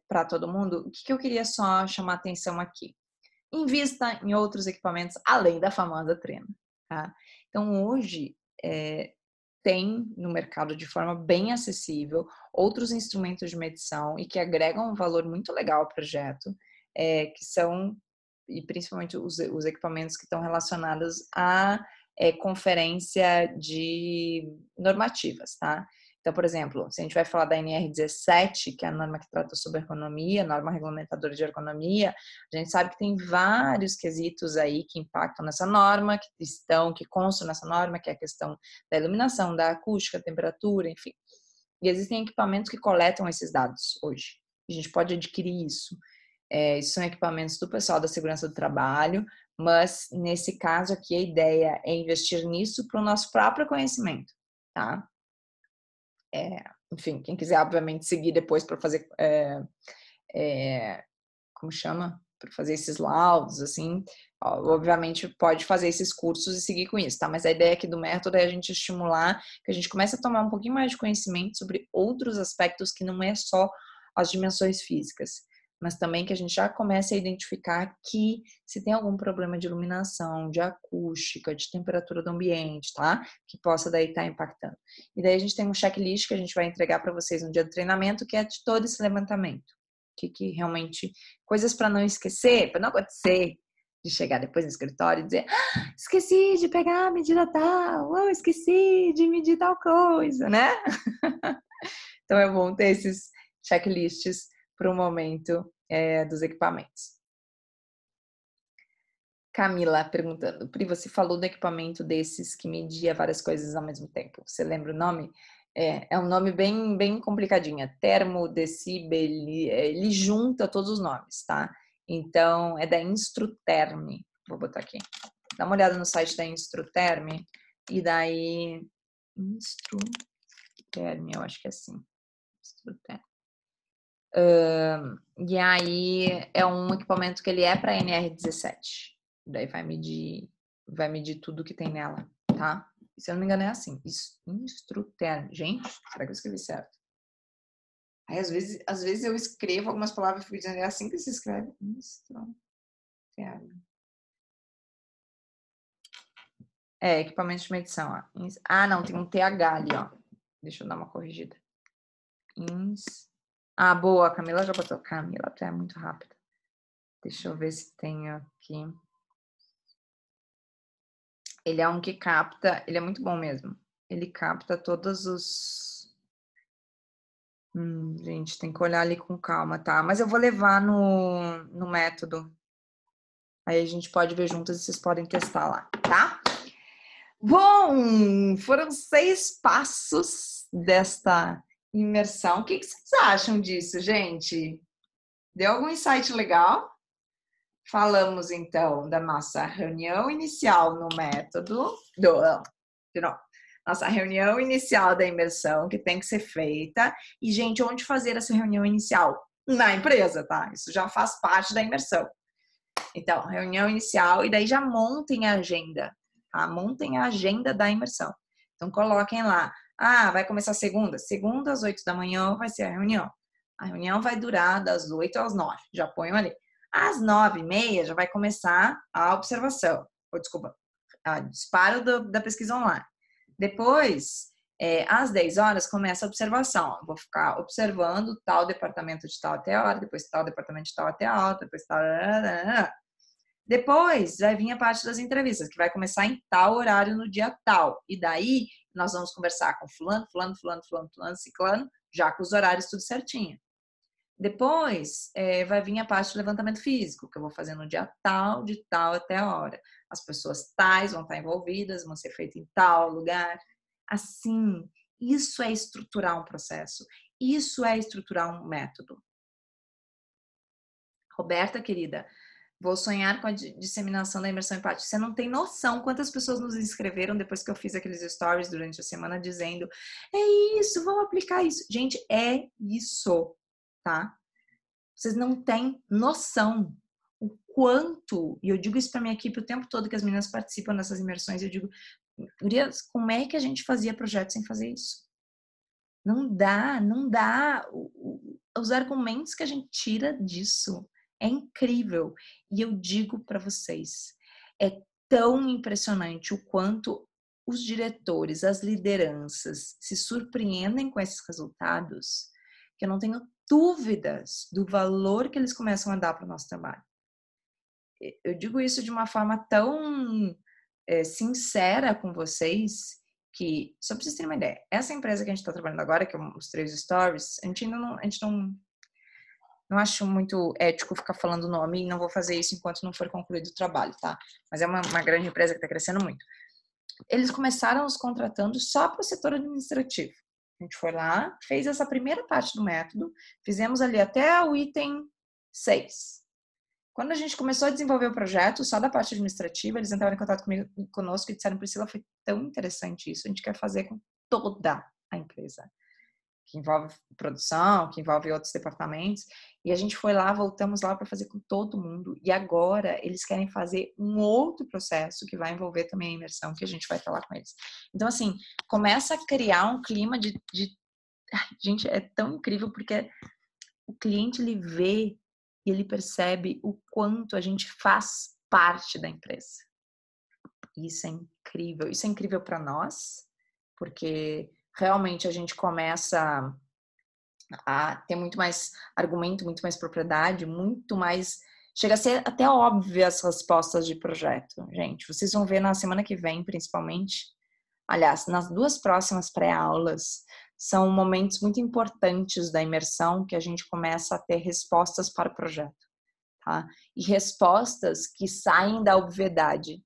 para todo mundo. O que eu queria só chamar atenção aqui? Invista em outros equipamentos além da famosa treina, tá? Então, hoje, tem no mercado de forma bem acessível outros instrumentos de medição e que agregam um valor muito legal ao projeto, que são, e principalmente os equipamentos que estão relacionados à conferência de normativas, tá? Então, por exemplo, se a gente vai falar da NR17, que é a norma que trata sobre ergonomia, norma regulamentadora de ergonomia, a gente sabe que tem vários quesitos aí que impactam nessa norma, que constam nessa norma, que é a questão da iluminação, da acústica, temperatura, enfim. E existem equipamentos que coletam esses dados hoje. A gente pode adquirir isso. Isso são equipamentos do pessoal da segurança do trabalho, mas nesse caso aqui a ideia é investir nisso para o nosso próprio conhecimento, tá? Enfim, quem quiser obviamente seguir depois para fazer, como chama? Para fazer esses laudos, assim, obviamente pode fazer esses cursos e seguir com isso, tá? Mas a ideia aqui do método é a gente estimular que a gente comece a tomar um pouquinho mais de conhecimento sobre outros aspectos que não é só as dimensões físicas, mas também que a gente já comece a identificar que se tem algum problema de iluminação, de acústica, de temperatura do ambiente, tá? Que possa daí estar impactando. E daí a gente tem um checklist que a gente vai entregar para vocês no dia do treinamento, que é de todo esse levantamento. Que realmente, coisas para não esquecer, para não acontecer, de chegar depois no escritório e dizer, esqueci de pegar a medida tal, ou esqueci de medir tal coisa, né? Então é bom ter esses checklists para o momento dos equipamentos. Camila perguntando, Pri, você falou do equipamento desses que media várias coisas ao mesmo tempo. Você lembra o nome? É um nome bem complicadinho. Termodecibel, ele junta todos os nomes, tá? Então, é da Instruterm. Vou botar aqui. Dá uma olhada no site da Instruterm. E daí... Instruterm, eu acho que é assim. Instruterm. E aí, é um equipamento que ele é para NR17. Daí vai medir tudo que tem nela, tá? Se eu não me engano é assim. Instruterm. Gente, será que eu escrevi certo? Aí, às vezes eu escrevo algumas palavras e fico dizendo, é assim que se escreve? Instruterm. Equipamento de medição. Ó. Ah, não, tem um TH ali, ó. Deixa eu dar uma corrigida. Ah, boa, a Camila já botou. Camila, tu é muito rápida. Deixa eu ver se tem aqui. Ele é um que capta, ele é muito bom mesmo. Ele capta todos os... gente, tem que olhar ali com calma, tá? Mas eu vou levar no método. Aí a gente pode ver juntas e vocês podem testar lá, tá? Bom, foram 6 passos desta imersão. O que vocês acham disso, gente? Deu algum insight legal? Falamos, então, da nossa reunião inicial no método. De novo. Nossa reunião inicial da imersão, que tem que ser feita. E, gente, onde fazer essa reunião inicial? Na empresa, tá? Isso já faz parte da imersão. Então, reunião inicial, e daí já montem a agenda, tá? Montem a agenda da imersão. Então, coloquem lá. Ah, vai começar segunda? Segunda às 8 da manhã vai ser a reunião. A reunião vai durar das 8 às 9. Já ponham ali. Às 9h30 já vai começar a observação. Desculpa, disparo da pesquisa online. Depois, às 10 horas, começa a observação. Vou ficar observando tal departamento de tal até a hora, depois tal departamento de tal até a hora, depois tal... Depois vai vir a parte das entrevistas, que vai começar em tal horário no dia tal. E daí nós vamos conversar com fulano, ciclano, já com os horários tudo certinho. Depois vai vir a parte do levantamento físico, que eu vou fazer no dia tal, de tal até a hora. As pessoas tais vão estar envolvidas, vão ser feitas em tal lugar. Assim, isso é estruturar um processo. Isso é estruturar um método. Roberta, querida, vou sonhar com a disseminação da imersão empática. Você não tem noção quantas pessoas nos inscreveram depois que eu fiz aqueles stories durante a semana dizendo é isso, vamos aplicar isso. Gente, é isso, tá? Vocês não têm noção o quanto, e eu digo isso para minha equipe o tempo todo que as meninas participam dessas imersões, eu digo, Gurias, como é que a gente fazia projeto sem fazer isso? Não dá. Os argumentos que a gente tira disso é incrível. E eu digo para vocês, é tão impressionante o quanto os diretores, as lideranças se surpreendem com esses resultados, que eu não tenho dúvidas do valor que eles começam a dar para o nosso trabalho. Eu digo isso de uma forma tão sincera com vocês, que, só pra vocês terem uma ideia, essa empresa que a gente está trabalhando agora, que eu mostrei os stories, a gente não acho muito ético ficar falando o nome e não vou fazer isso enquanto não for concluído o trabalho, tá? Mas é uma grande empresa que está crescendo muito. Eles começaram nos contratando só para o setor administrativo. A gente foi lá, fez essa primeira parte do método, fizemos ali até o item 6. Quando a gente começou a desenvolver o projeto, só da parte administrativa, eles entraram em contato conosco e disseram: Priscila, foi tão interessante isso, a gente quer fazer com toda a empresa, que envolve produção, que envolve outros departamentos. E a gente foi lá, voltamos lá para fazer com todo mundo. E agora eles querem fazer um outro processo que vai envolver também a imersão, que a gente vai falar com eles. Então, assim, começa a criar um clima de... Ai, gente, é tão incrível porque o cliente, ele vê e ele percebe o quanto a gente faz parte da empresa. Isso é incrível. Isso é incrível para nós, porque realmente a gente começa a ter muito mais argumento, muito mais propriedade, muito mais... Chega a ser até óbvio as respostas de projeto, gente. Vocês vão ver na semana que vem, principalmente. Aliás, nas 2 próximas pré-aulas, são momentos muito importantes da imersão que a gente começa a ter respostas para o projeto, tá? E respostas que saem da obviedade. O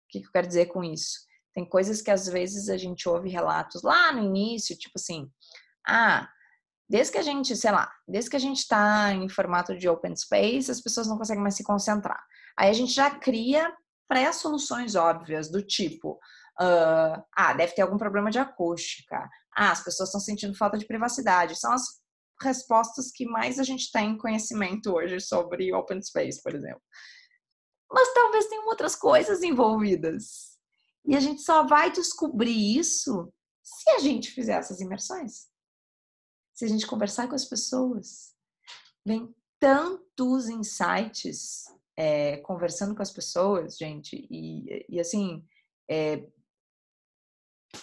que eu quero dizer com isso? Tem coisas que às vezes a gente ouve relatos lá no início, tipo assim, desde que a gente, sei lá, desde que a gente está em formato de open space, as pessoas não conseguem mais se concentrar. Aí a gente já cria pré-soluções óbvias, do tipo, deve ter algum problema de acústica. As pessoas estão sentindo falta de privacidade. São as respostas que mais a gente tem conhecimento hoje sobre open space, por exemplo. Mas talvez tenham outras coisas envolvidas. E a gente só vai descobrir isso se a gente fizer essas imersões. Se a gente conversar com as pessoas. Vem tantos insights conversando com as pessoas, gente. E assim,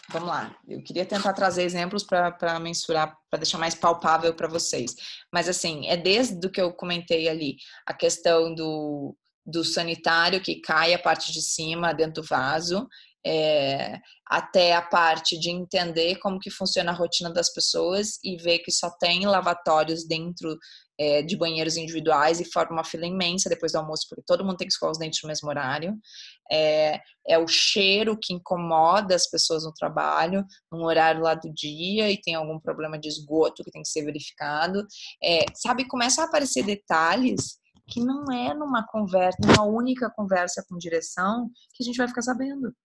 vamos lá. Eu queria tentar trazer exemplos para mensurar, para deixar mais palpável para vocês. Mas assim, é desde o que eu comentei ali, a questão do sanitário que cai a parte de cima dentro do vaso, até a parte de entender como que funciona a rotina das pessoas e ver que só tem lavatórios dentro de banheiros individuais e forma uma fila imensa depois do almoço, porque todo mundo tem que escovar os dentes no mesmo horário. É o cheiro que incomoda as pessoas no trabalho, num horário lá do dia, e tem algum problema de esgoto que tem que ser verificado. Sabe, começam a aparecer detalhes que não é numa conversa, numa única conversa com direção, que a gente vai ficar sabendo.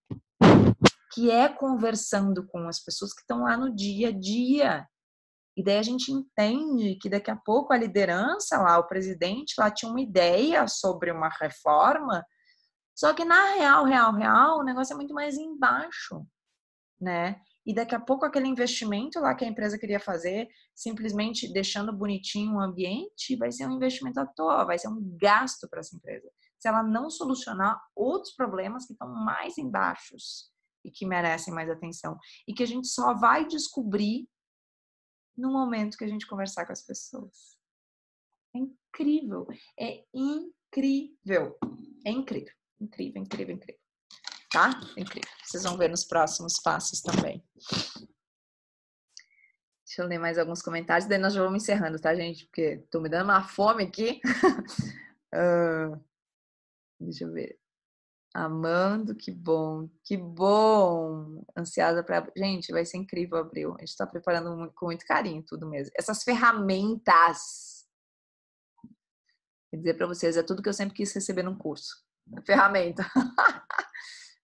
Que é conversando com as pessoas que estão lá no dia a dia. E daí a gente entende que daqui a pouco a liderança lá, o presidente lá tinha uma ideia sobre uma reforma, só que na real, o negócio é muito mais embaixo, né? E daqui a pouco aquele investimento lá que a empresa queria fazer, simplesmente deixando bonitinho o ambiente, vai ser um investimento à toa, vai ser um gasto para essa empresa. Se ela não solucionar outros problemas que estão mais embaixo e que merecem mais atenção. E que a gente só vai descobrir no momento que a gente conversar com as pessoas. É incrível. É incrível. É incrível. Incrível, incrível, incrível. Tá? Incrível. Vocês vão ver nos próximos passos também. Deixa eu ler mais alguns comentários, daí nós já vamos encerrando, tá, gente? Porque tô me dando uma fome aqui. Deixa eu ver. Amando, que bom, que bom. Ansiosa para... Gente, vai ser incrível abril. A gente está preparando com muito carinho tudo mesmo. Essas ferramentas, quer dizer para vocês, é tudo que eu sempre quis receber num curso. Ferramenta.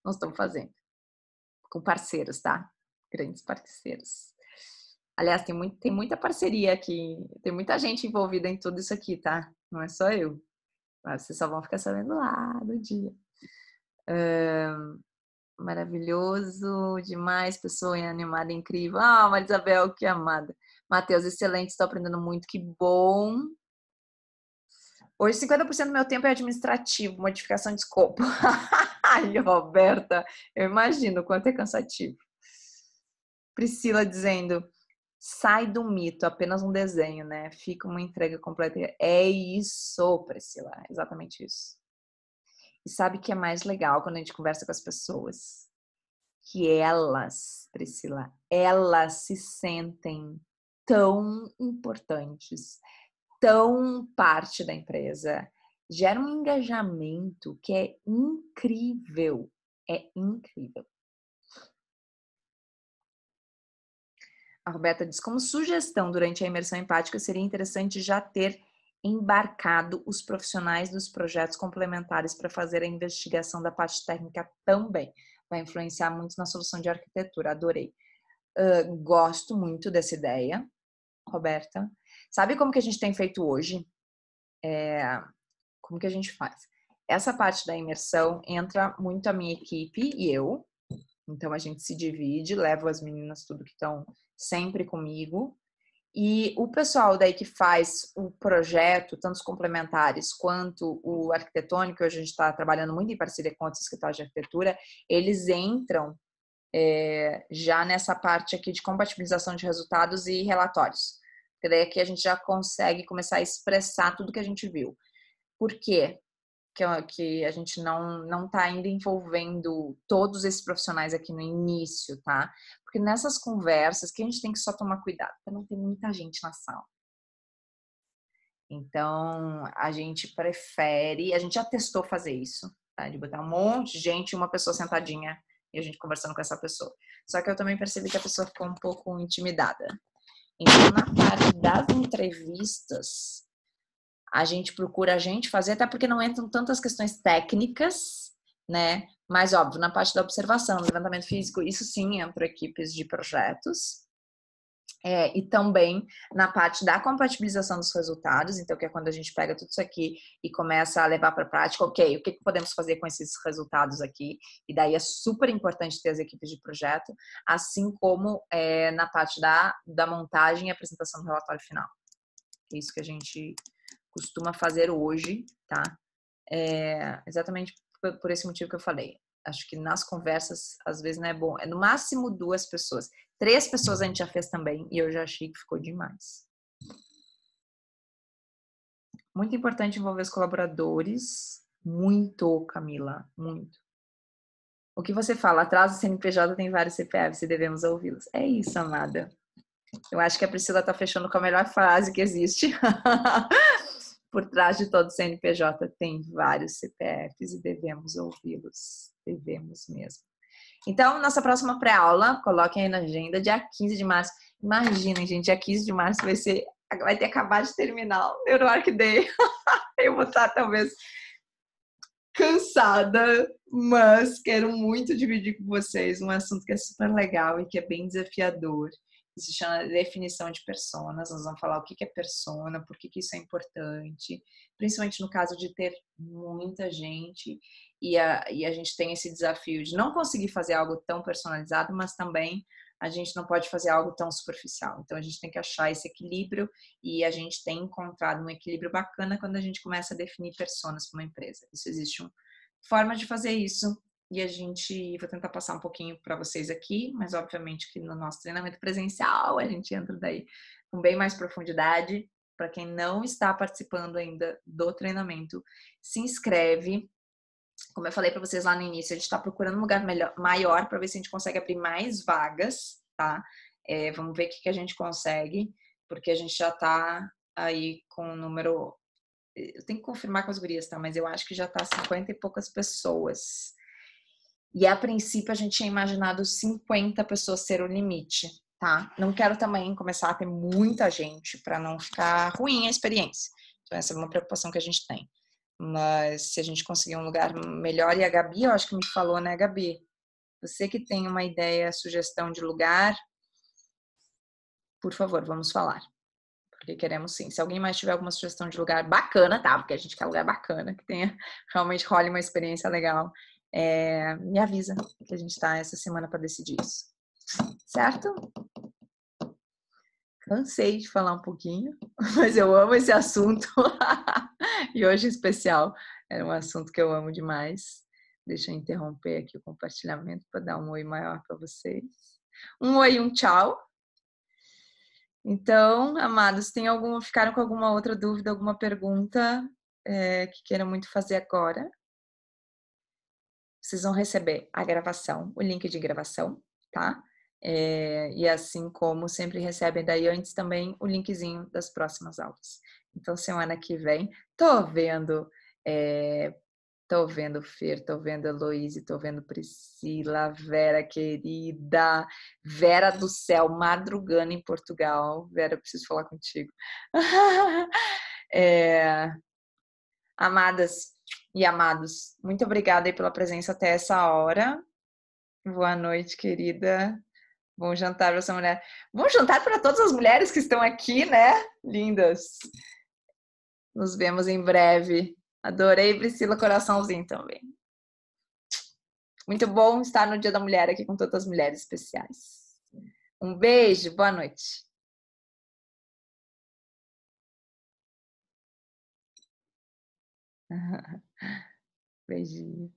Nós estamos fazendo. Com parceiros, tá? Grandes parceiros. Aliás, tem muita parceria aqui. Tem muita gente envolvida em tudo isso aqui, tá? Não é só eu. Mas vocês só vão ficar sabendo lá no dia. Maravilhoso demais, pessoa animada, incrível. Marisabel, que amada. Matheus, excelente, estou aprendendo muito, que bom. Hoje, 50% do meu tempo é administrativo, modificação de escopo. Ai, Roberta, eu imagino o quanto é cansativo. Priscila dizendo, sai do mito, apenas um desenho, né? Fica uma entrega completa. É isso, Priscila, exatamente isso. E sabe o que é mais legal quando a gente conversa com as pessoas? que elas, Priscila, elas se sentem tão importantes, tão parte da empresa, gera um engajamento que é incrível, é incrível. A Roberta diz, como sugestão durante a imersão empática, seria interessante já ter embarcado os profissionais dos projetos complementares para fazer a investigação da parte técnica também. Vai influenciar muito na solução de arquitetura, adorei. Gosto muito dessa ideia, Roberta. Sabe como que a gente tem feito hoje? Como que a gente faz? Essa parte da imersão entra muito a minha equipe e eu. Então a gente se divide, levo as meninas tudo que estão sempre comigo. E o pessoal daí que faz o projeto, tanto os complementares quanto o arquitetônico, hoje a gente está trabalhando muito em parceria com outros escritórios de arquitetura, eles entram já nessa parte aqui de compatibilização de resultados e relatórios. Porque daí aqui a gente já consegue começar a expressar tudo que a gente viu. Por quê? Que a gente não está ainda envolvendo todos esses profissionais aqui no início, tá? Porque nessas conversas que a gente tem que só tomar cuidado para não ter muita gente na sala. Então, a gente prefere, a gente já testou fazer isso, tá? De botar um monte de gente e uma pessoa sentadinha e a gente conversando com essa pessoa. Só que eu também percebi que a pessoa ficou um pouco intimidada. Então, na parte das entrevistas, a gente procura a gente fazer, até porque não entram tantas questões técnicas, né? Mas, óbvio, na parte da observação, levantamento físico, isso sim entra equipes de projetos. E também na parte da compatibilização dos resultados, então que é quando a gente pega tudo isso aqui e começa a levar para a prática, ok, o que podemos fazer com esses resultados aqui? E daí é super importante ter as equipes de projeto, assim como na parte da montagem e apresentação do relatório final. É isso que a gente costuma fazer hoje, tá? Exatamente por esse motivo que eu falei. Acho que nas conversas, às vezes, não é bom. É no máximo 2 pessoas. 3 pessoas a gente já fez também e eu já achei que ficou demais. Muito importante envolver os colaboradores. Muito, Camila, muito. O que você fala? Atrás do CNPJ tem vários CPFs e devemos ouvi-los. É isso, amada. Eu acho que a Priscila tá fechando com a melhor frase que existe. Por trás de todo CNPJ tem vários CPFs e devemos ouvi-los. Devemos mesmo. Então, nossa próxima pré-aula, coloquem aí na agenda, dia 15 de março. Imaginem, gente, dia 15 de março vai ter acabado de terminar o NeuroArc Day. Eu vou estar, talvez, cansada, mas quero muito dividir com vocês um assunto que é super legal e que é bem desafiador. Se chama definição de personas. Nós vamos falar o que é persona, por que isso é importante, principalmente no caso de ter muita gente e a gente tem esse desafio de não conseguir fazer algo tão personalizado, mas também a gente não pode fazer algo tão superficial. Então a gente tem que achar esse equilíbrio e a gente tem encontrado um equilíbrio bacana quando a gente começa a definir personas para uma empresa. Isso existe uma forma de fazer isso. E a gente, vou tentar passar um pouquinho para vocês aqui, mas obviamente que no nosso treinamento presencial a gente entra daí com bem mais profundidade. Para quem não está participando ainda do treinamento, se inscreve. Como eu falei para vocês lá no início, a gente está procurando um lugar maior para ver se a gente consegue abrir mais vagas, tá? Vamos ver o que a gente consegue, porque a gente já está aí com o número... Eu tenho que confirmar com as gurias, tá? Mas eu acho que já está 50 e poucas pessoas. E a princípio a gente tinha imaginado 50 pessoas ser o limite, tá? Não quero também começar a ter muita gente para não ficar ruim a experiência. Então essa é uma preocupação que a gente tem. Mas se a gente conseguir um lugar melhor, e a Gabi, eu acho que me falou, né, Gabi? Você que tem uma ideia, sugestão de lugar, por favor, vamos falar. Porque queremos sim. Se alguém mais tiver alguma sugestão de lugar bacana, tá? Porque a gente quer lugar bacana, que tenha realmente role uma experiência legal. Me avisa que a gente está essa semana para decidir isso. Certo? Cansei de falar um pouquinho, mas eu amo esse assunto. E hoje em especial é um assunto que eu amo demais. Deixa eu interromper aqui o compartilhamento para dar um oi maior para vocês. Um oi e um tchau. Então, amados, ficaram com alguma outra dúvida, alguma pergunta que queiram muito fazer agora? vocês vão receber a gravação, o link de gravação, tá? E assim como sempre recebem daí antes também o linkzinho das próximas aulas. Então, semana que vem, tô vendo Fer, tô vendo Heloíse, tô vendo Priscila, Vera querida, Vera do céu, madrugando em Portugal. Vera, eu preciso falar contigo. Amadas e amados, muito obrigada aí pela presença até essa hora. Boa noite, querida. Bom jantar para essa mulher. Bom jantar para todas as mulheres que estão aqui, né? Lindas. Nos vemos em breve. Adorei, Priscila, coraçãozinho também. Muito bom estar no Dia da Mulher aqui com todas as mulheres especiais. Um beijo, boa noite. Beijinho.